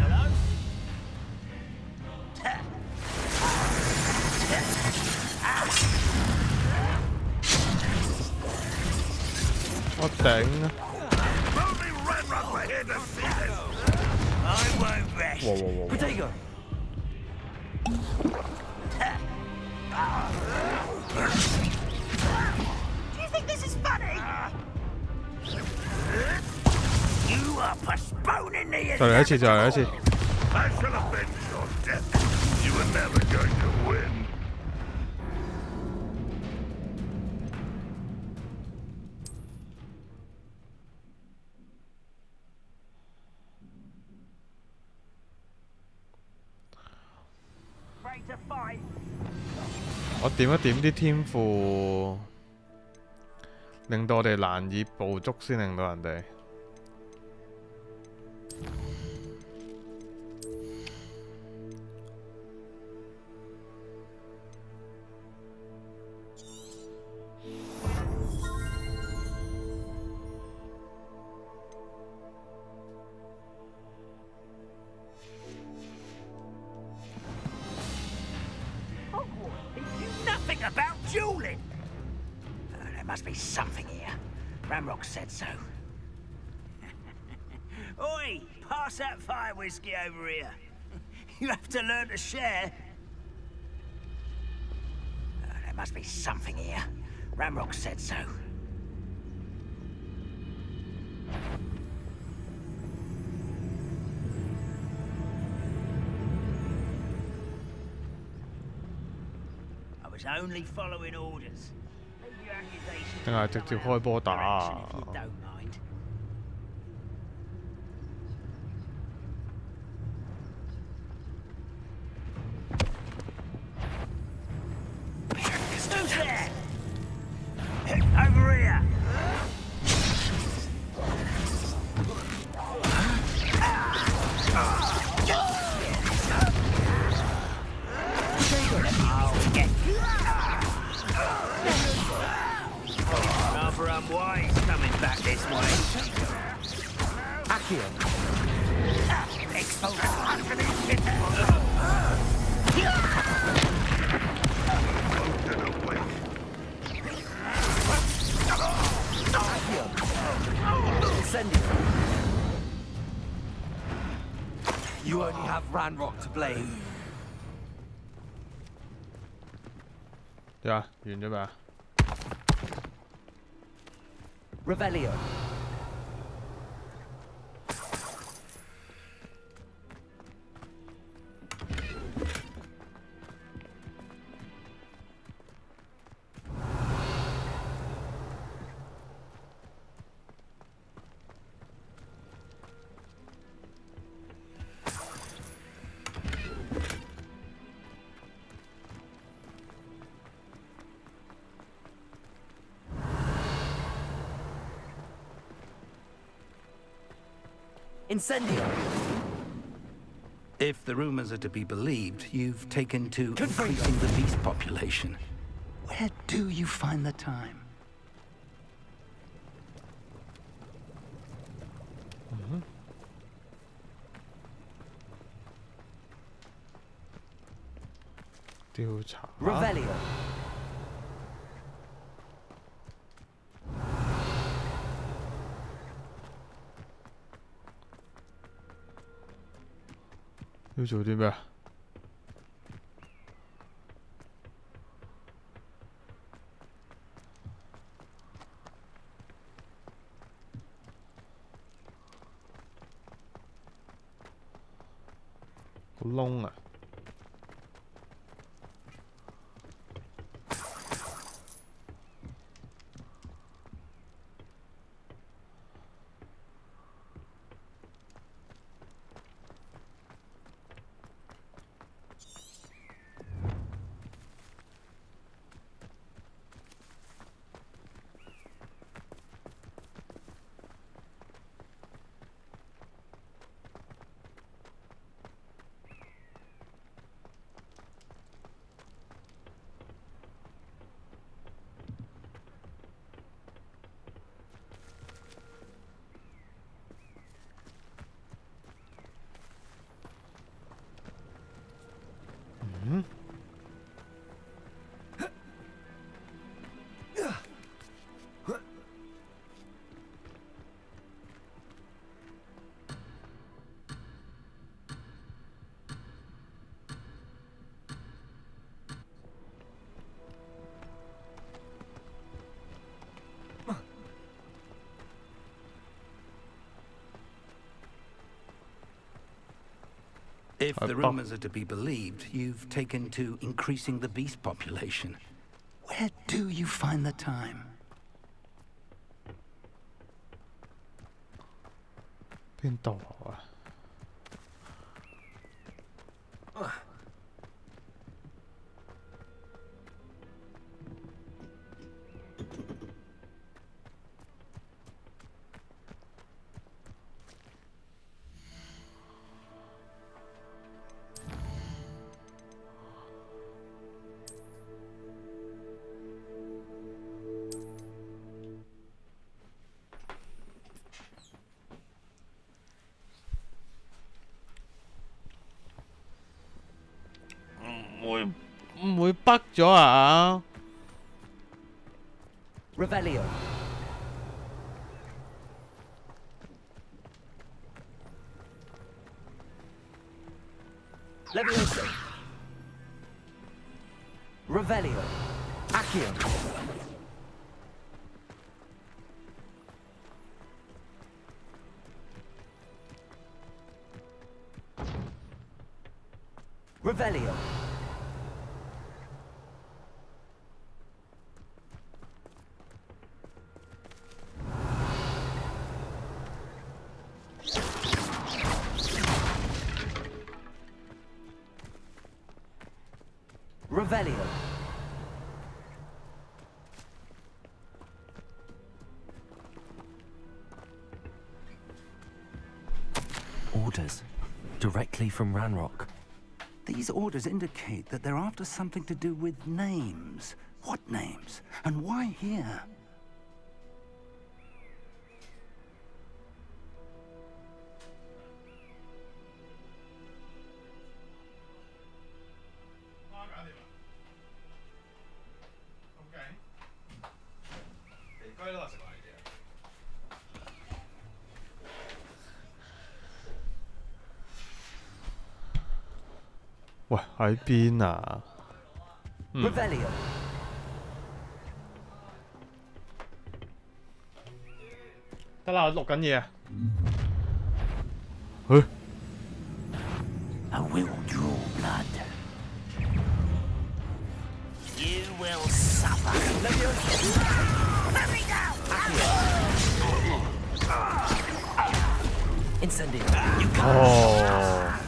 Hello?我頂啊！ Only Ramrock were here to see this. I won't rest. Potato. Do you think this is funny? You are postponing the 再嚟一次，再嚟一次。 I shall avenge your death. You were never going to win. 我點一點啲天賦，令到我哋難以捕捉，先令到人哋。About dueling. There must be something here. Ramrock said so. Oi, pass that fire whiskey over here. You have to learn to share. There must be something here. Ramrock said so. was only following orders. Leave your accusations 定係直接開波打啊？ if you don't mind. Who's there? Over here. Rather unwise coming back this way. Accio. Expose after this. Incendio. You only have Ranrock to blame. 點啊？完咗未啊 Revelio. Incendio. If the rumors are to be believed, you've taken to increasing the beast population. Where do you find the time? Revelio. Hãy subscribe cho kênh Ghiền Mì Gõ để không bỏ lỡ những video hấp dẫn. If the rumors are to be believed, you've taken to increasing the beast population. Where do you find the time? 邊度啊？唔會北咗啊 Revelio. Levioso. Revelio. Accio. Revelio. Revelio. Orders. Directly from Ranrock. These orders indicate that they're after something to do with names. What names? And why here? Okay. 喂，喺邊啊？Revelio。得啦，我錄緊嘢。誒 I will draw blood. You will suffer. Let me down! Incendio. You can't. Oh.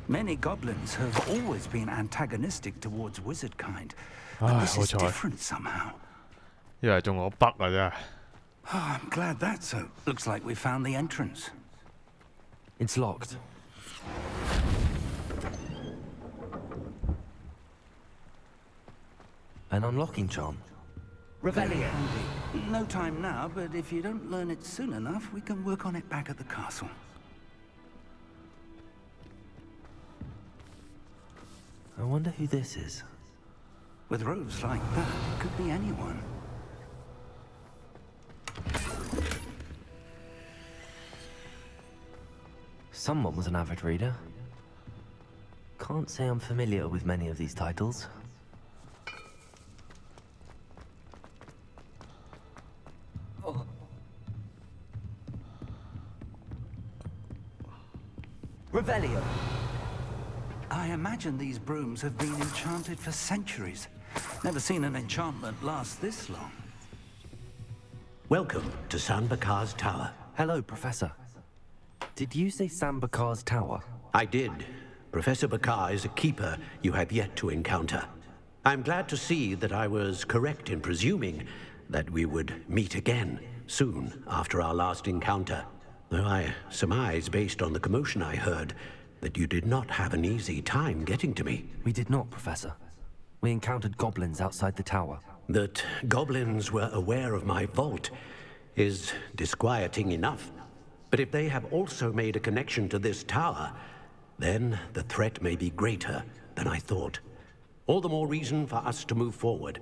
Many goblins have always been antagonistic towards wizard kind, but 唉， this 好 is 彩， different somehow. 以為中我北啊真係。Oh, I'm glad that's so. Looks like we found the entrance. It's locked. An unlocking charm. Revelio. No time now, but if you don't learn it soon enough, we can work on it back at the castle. I wonder who this is. With robes like that, it could be anyone. Someone was an avid reader. Can't say I'm familiar with many of these titles. Revelio. I imagine these brooms have been enchanted for centuries. Never seen an enchantment last this long. Welcome to Sanbakar's Tower. Hello, Professor. Did you say Sambakar's Tower? I did. Professor Bakar is a keeper you have yet to encounter. I'm glad to see that I was correct in presuming that we would meet again soon after our last encounter. Though I surmise, based on the commotion I heard, that you did not have an easy time getting to me. We did not, Professor. We encountered goblins outside the tower. That goblins were aware of my vault is disquieting enough. But if they have also made a connection to this tower, then the threat may be greater than I thought. All the more reason for us to move forward.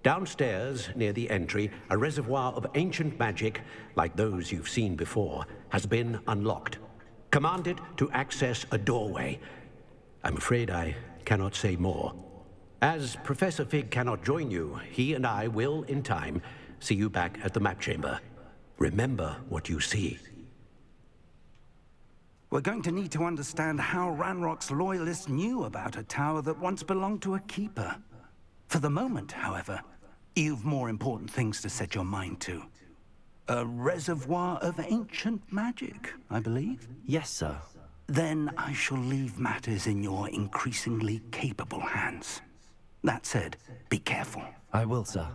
Downstairs, near the entry, a reservoir of ancient magic, like those you've seen before, has been unlocked. Commanded to access a doorway. I'm afraid I cannot say more. As Professor Fig cannot join you, he and I will, in time, see you back at the map chamber. Remember what you see. We're going to need to understand how Ranrock's loyalists knew about a tower that once belonged to a keeper. For the moment, however, you've more important things to set your mind to. A reservoir of ancient magic, I believe? Yes, sir. Then I shall leave matters in your increasingly capable hands. That said, be careful. I will, sir.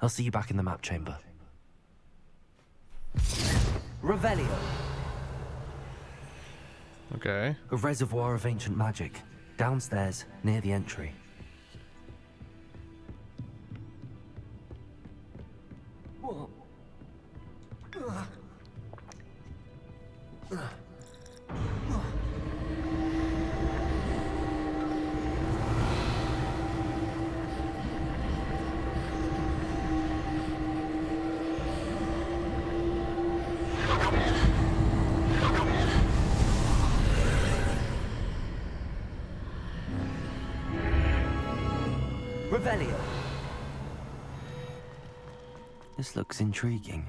I'll see you back in the map chamber. Revelio. Okay. A reservoir of ancient magic. Downstairs, near the entry. Revelio. This looks intriguing.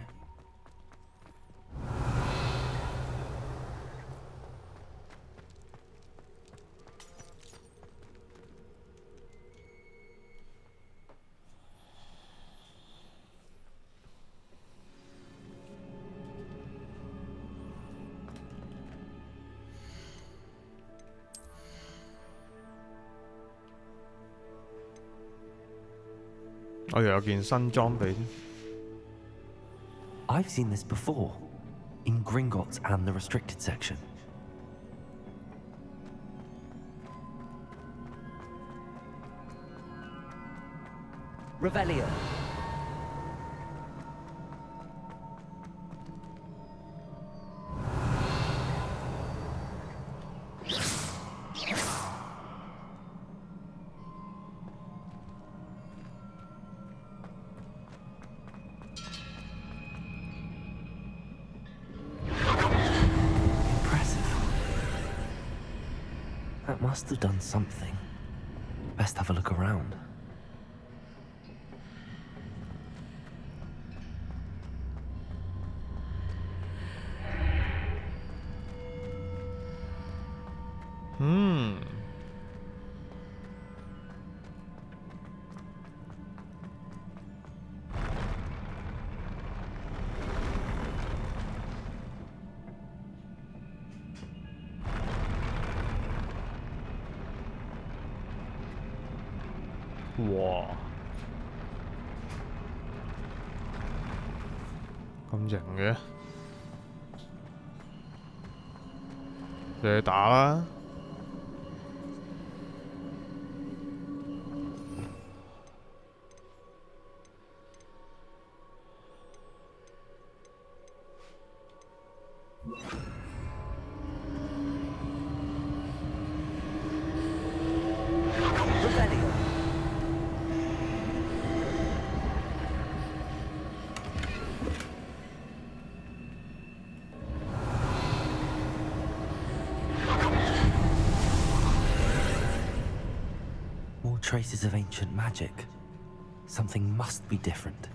我又有件新裝備添。I've seen this before, in Gringotts and the restricted section. Revelio. That must have done something. Best have a look around.哇！咁型嘅，你打啦！Traces of ancient magic. Something must be different.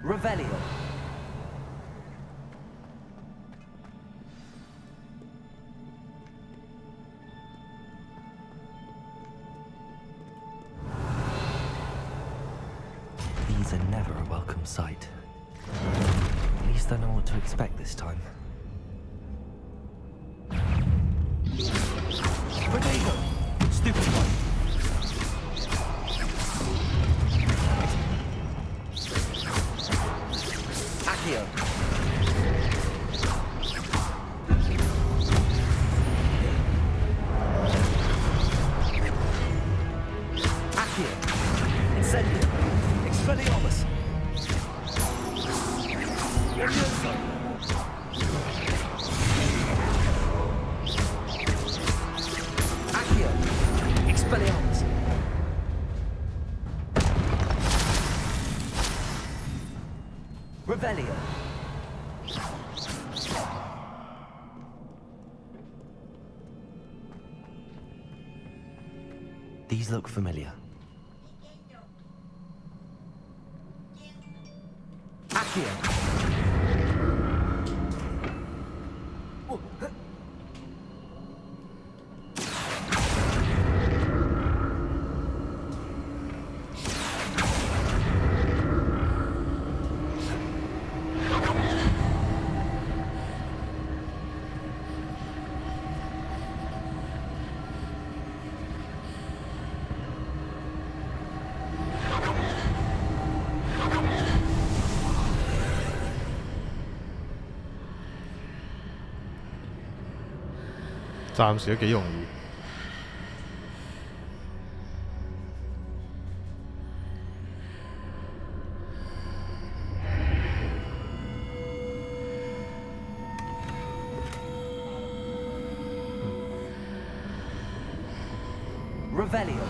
Revelio. These are never a welcome sight. At least I know what to expect this time. Potato! Stupid one! Accio! Accio! Incendio! Expelliarmus! Levioso! Accio! Expelliarmus! Revelio! These look familiar. Accio!暫時都幾容易。Revelio.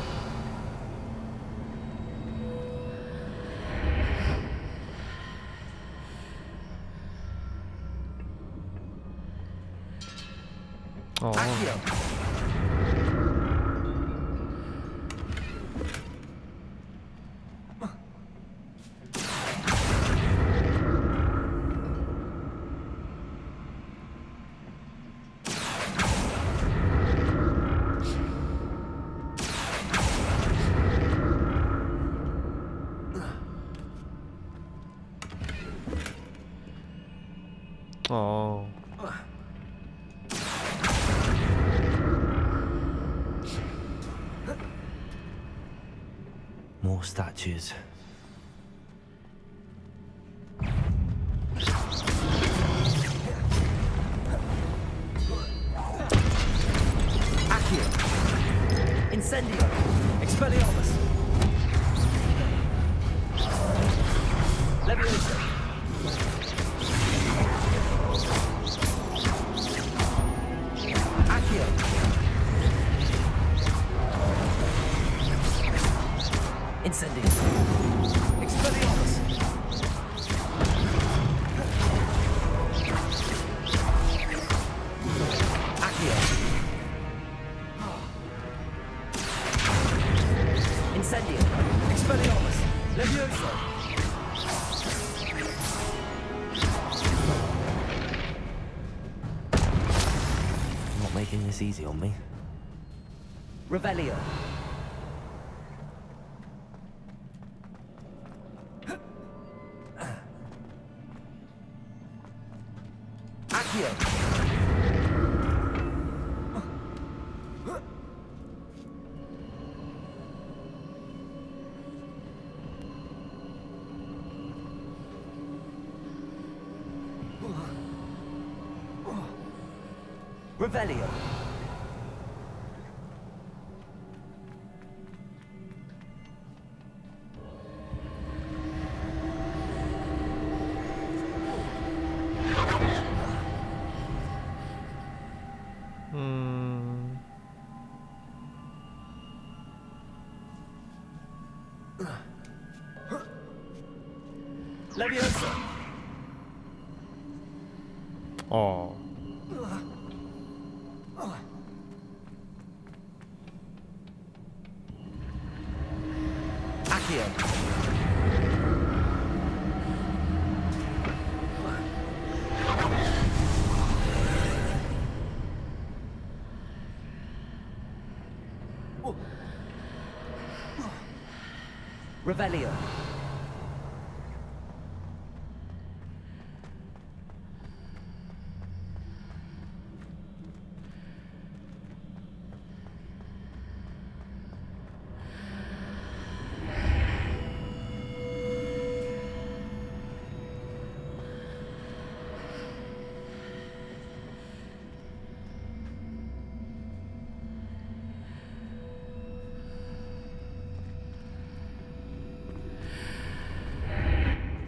Accio. 哦。More statues. Accio. Incendio. Expelliarmus. Leviosa. Accio. Incendio. Expelliarmus. Accio. Incendio. Expelliarmus. Leviosa. Not making this easy on me. Revelio. Accio. Revelio. Leviosa. 哦。Accio. Revelio.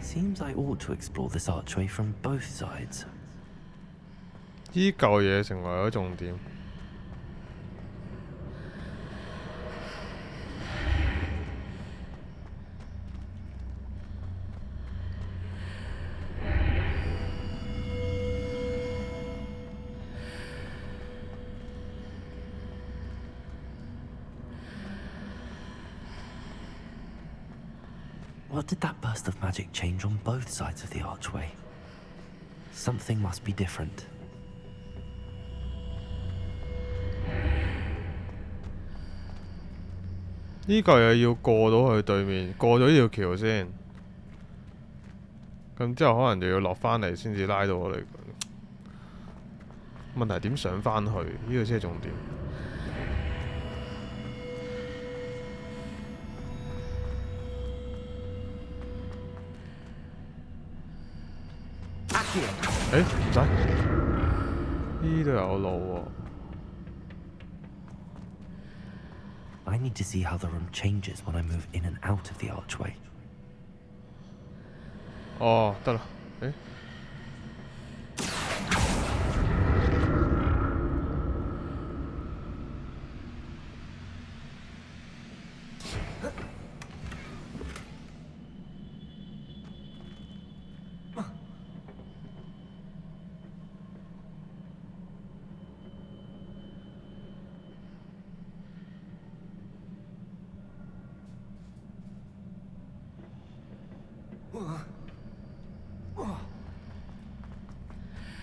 Seems I ought to explore this archway from both sides. 依舊嘢成為咗重點。What did that burst of magic change on both sides of the archway? Something must be different. 呢個又要過到去對面，過咗呢條橋先，咁之後可能就要落返嚟先至拉到我哋。問題點上返去？呢個先係重點。誒唔使，呢度有路喎。I need to see how the room changes when I move in and out of the archway. 哦，得啦，誒。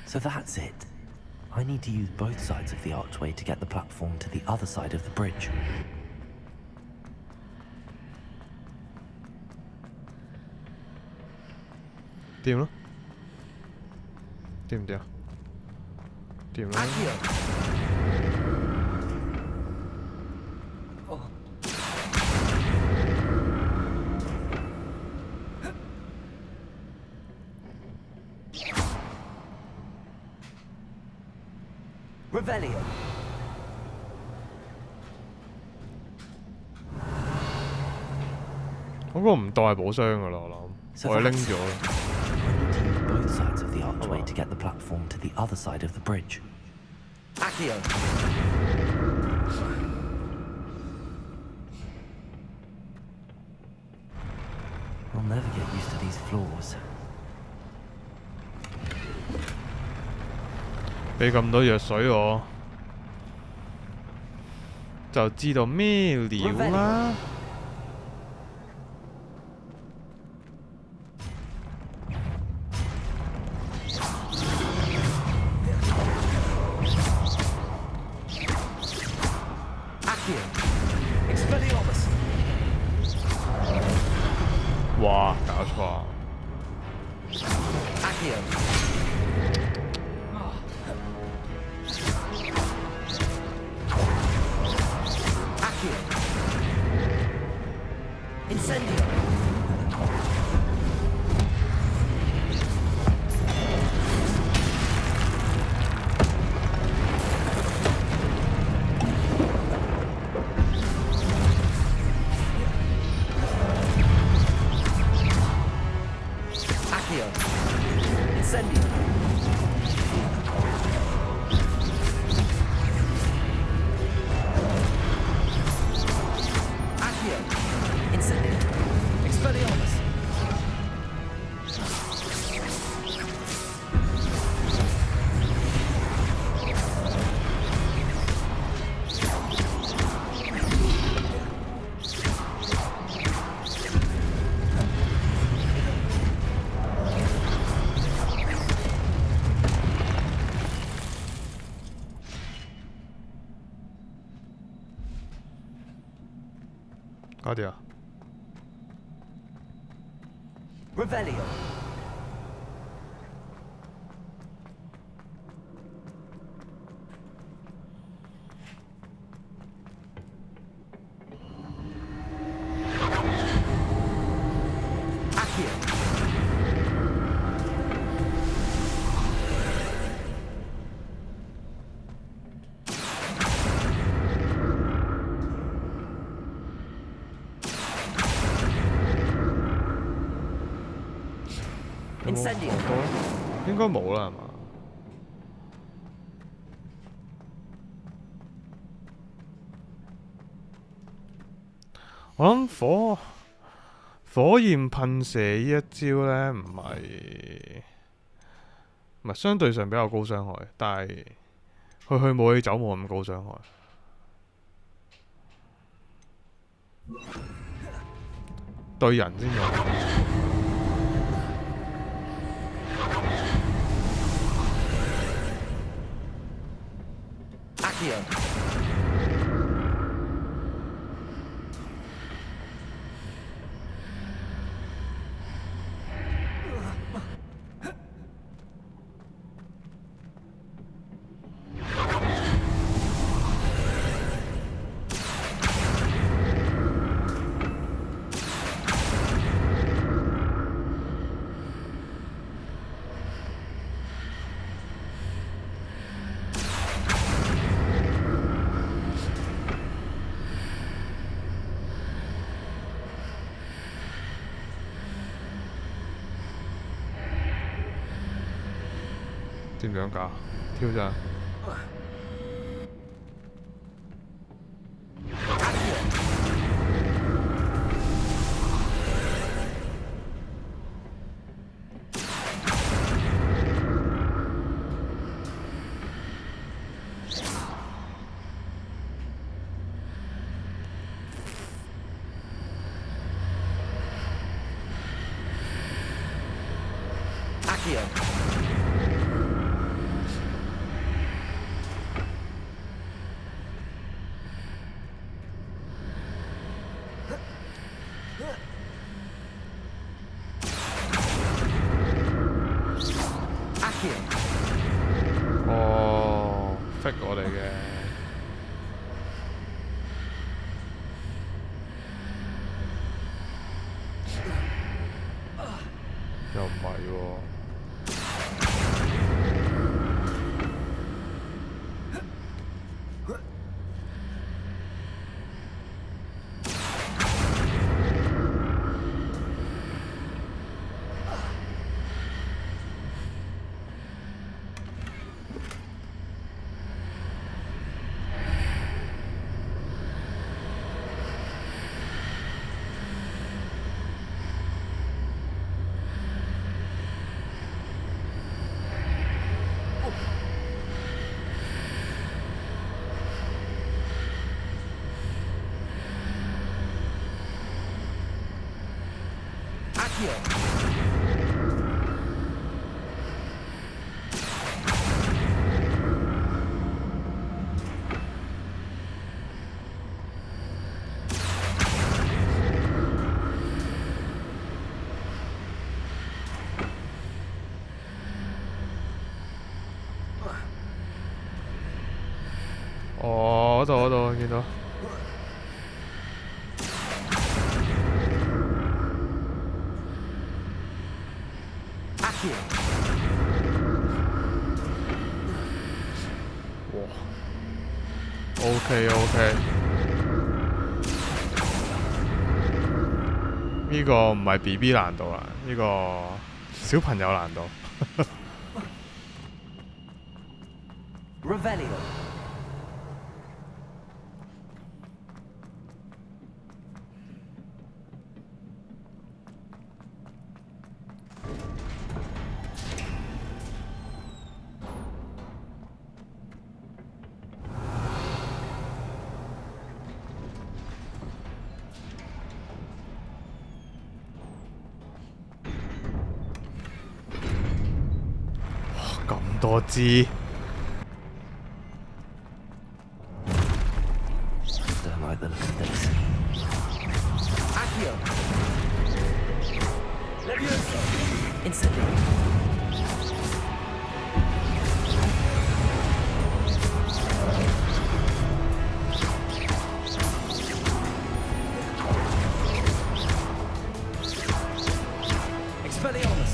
So that's it. I need to use both sides of the archway to get the platform to the other side of the bridge. 掂咯，掂唔掂啊？掂啦。Revelio. 嗰個唔當係寶箱噶啦，我諗，我係拎咗啦。 Both sides of the archway to get the platform to the other side of the bridge. Accio. I'll never get used to these floors. 俾咁多藥水我，就知道咩料啦。哇！搞錯啊！ Incendio. Accio. Incendio. Accio. Incendio. Expelliarmus.搞掂啊！ Revelio. Accio. Incendio. 應該冇啦，係嘛？我諗火焰噴射呢一招呢，唔係相對上比較高傷害，但係去冇去走冇咁高傷害。對人先用。 Accio.點樣搞？挑戰。 Accio. Accio. fake 我哋嘅。又唔係喎。哦，嗰度見到。哇，OK，呢個唔係 BB 難度啦，呢個小朋友難度。Revelio.哇，咁多支。Like the look of this. Accio. Levioso. Incendio. Expelliarmus.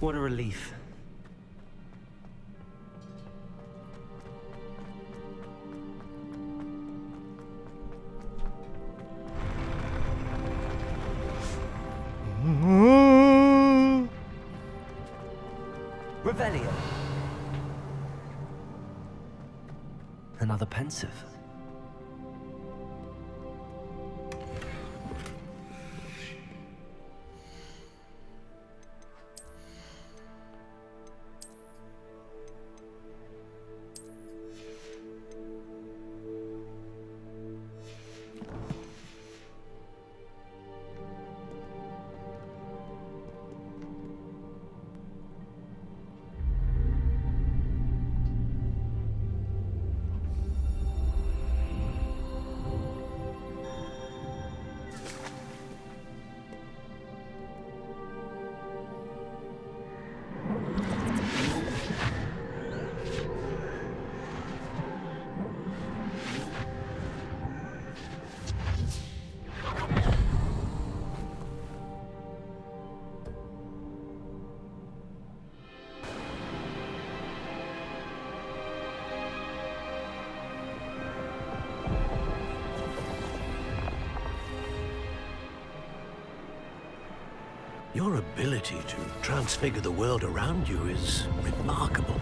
What a relief. Revelio. Another pensive. Your ability to transfigure the world around you is remarkable.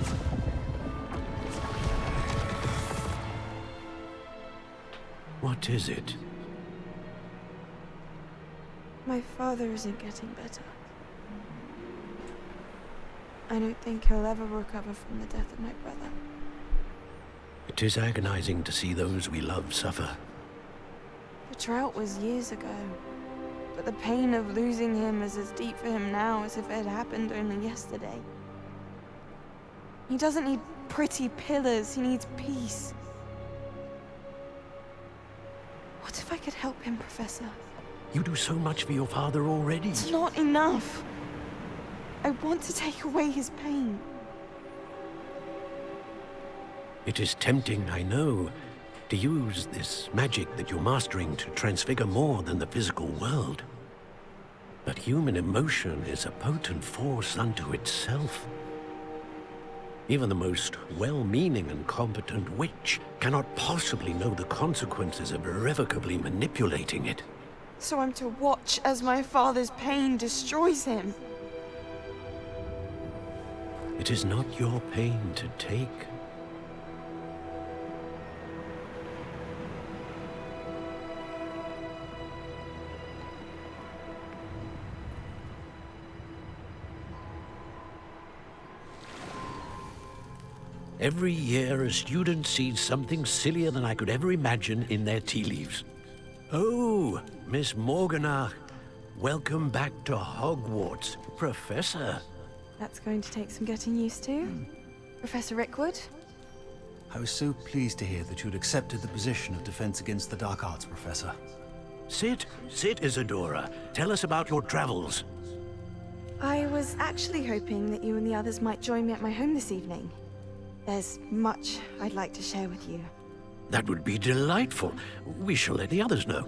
What is it? My father isn't getting better. I don't think he'll ever recover from the death of my brother. It is agonizing to see those we love suffer. The drought was years ago, but the pain of losing him is as deep for him now as if it had happened only yesterday. He doesn't need pretty pillars, he needs peace. What if I could help him, Professor? You do so much for your father already. It's not enough. I want to take away his pain. It is tempting, I know, to use this magic that you're mastering to transfigure more than the physical world. But human emotion is a potent force unto itself. Even the most well-meaning and competent witch cannot possibly know the consequences of irrevocably manipulating it. So I'm to watch as my father's pain destroys him. It is not your pain to take. Every year, a student sees something sillier than I could ever imagine in their tea leaves. Oh, Miss Morganach, welcome back to Hogwarts, Professor. That's going to take some getting used to. Professor Rickwood? I was so pleased to hear that you'd accepted the position of Defense Against the Dark Arts, Professor. Sit, Isadora. Tell us about your travels. I was actually hoping that you and the others might join me at my home this evening. There's much I'd like to share with you. That would be delightful. We shall let the others know.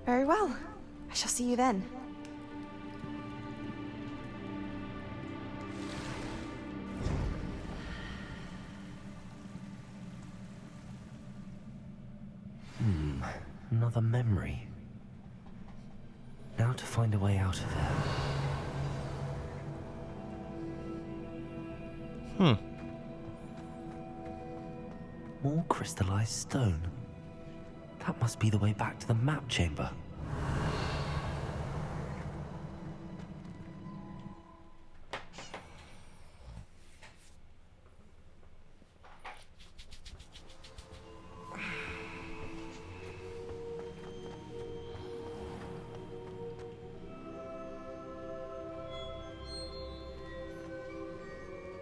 Very well. I shall see you then. Another memory. Now to find a way out of here. More crystallized stone. That must be the way back to the map chamber.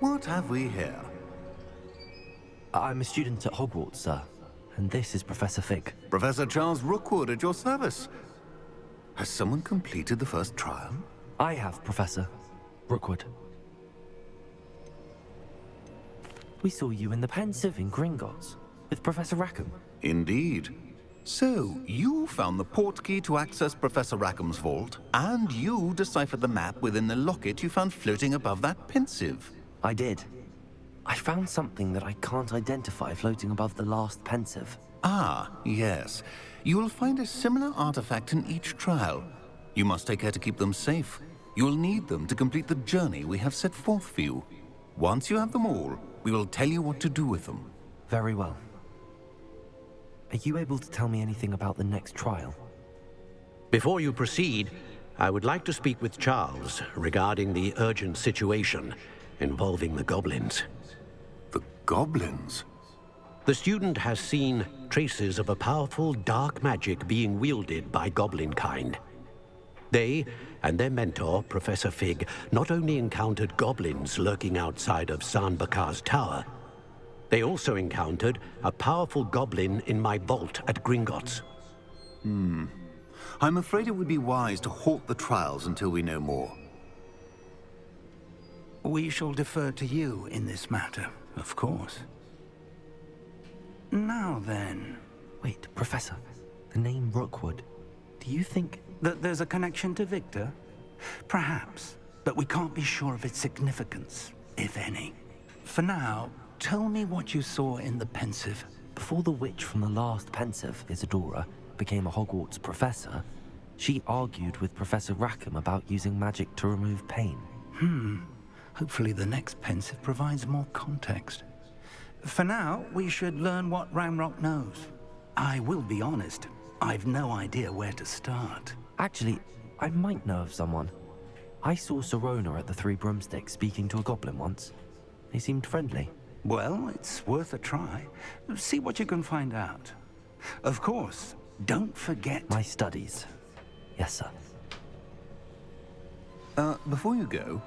What have we here? I'm a student at Hogwarts, sir. And this is Professor Fig. Professor Charles Rookwood at your service. Has someone completed the first trial? I have, Professor Rookwood. We saw you in the Pensive in Gringotts with Professor Rackham. Indeed. So, you found the port key to access Professor Rackham's vault, and you deciphered the map within the locket you found floating above that pensive. I did. I found something that I can't identify floating above the last pensive. Ah, yes. You will find a similar artifact in each trial. You must take care to keep them safe. You will need them to complete the journey we have set forth for you. Once you have them all, we will tell you what to do with them. Very well. Are you able to tell me anything about the next trial? Before you proceed, I would like to speak with Charles regarding the urgent situation involving the goblins. The goblins? The student has seen traces of a powerful dark magic being wielded by goblin kind. They and their mentor, Professor Fig, not only encountered goblins lurking outside of San Bakar's tower, they also encountered a powerful goblin in my vault at Gringotts. I'm afraid it would be wise to halt the trials until we know more. We shall defer to you in this matter, of course. Now then... Wait, Professor. The name Rookwood. Do you think... that there's a connection to Victor? Perhaps, but we can't be sure of its significance, if any. For now, tell me what you saw in the pensive. Before the witch from the last pensive, Isadora, became a Hogwarts professor, she argued with Professor Rackham about using magic to remove pain. Hopefully the next pensive provides more context. For now, we should learn what Ramrock knows. I will be honest, I've no idea where to start. Actually, I might know of someone. I saw Serona at the Three Broomsticks speaking to a goblin once. They seemed friendly. Well, it's worth a try. See what you can find out. Of course, don't forget... My studies. Yes, sir. Before you go...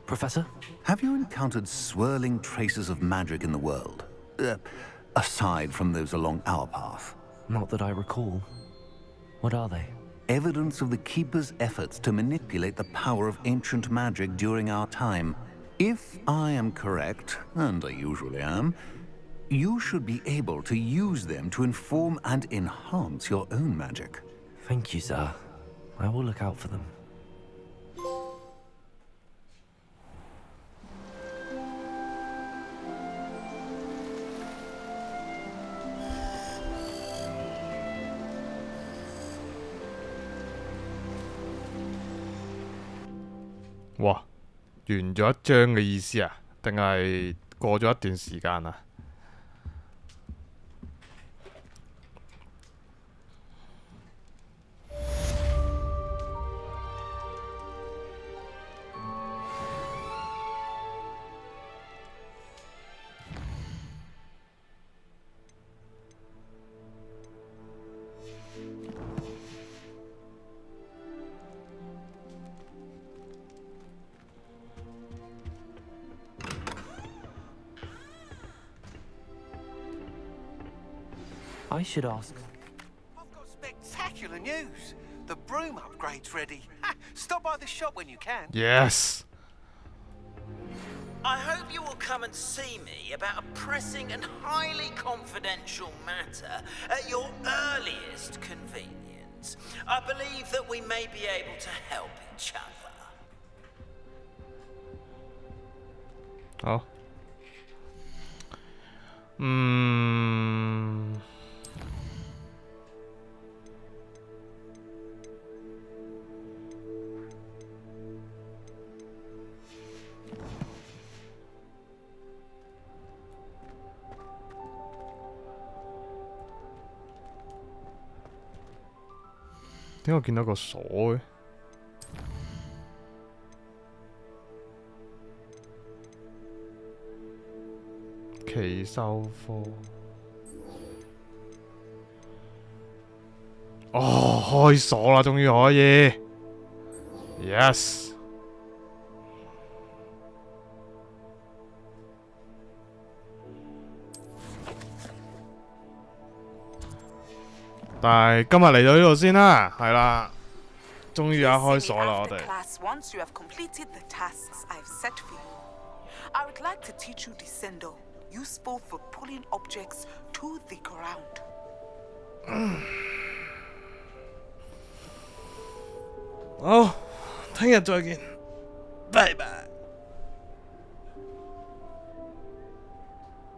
Professor? Have you encountered swirling traces of magic in the world? Aside from those along our path? Not that I recall. What are they? Evidence of the Keeper's efforts to manipulate the power of ancient magic during our time. If I am correct, and I usually am, you should be able to use them to inform and enhance your own magic. Thank you, sir. I will look out for them. Wow, 完咗一章嘅意思啊？定係過咗一段時間啊？I should ask. I've got spectacular news. The broom upgrade's ready. Stop by the shop when you can. Yes. I hope you will come and see me about a pressing and highly confidential matter at your earliest convenience. I believe that we may be able to help each other. 好。點解我見到個鎖嘅？奇獸課。哦，開鎖啦，終於可以。Yes。但係今日嚟到呢度先啦，係啦。終於開鎖啦，我哋。 Class, once you have completed the tasks I've set for you, I would like to teach you Descendo, useful for pulling objects to the ground. 好，聽日再見，拜拜。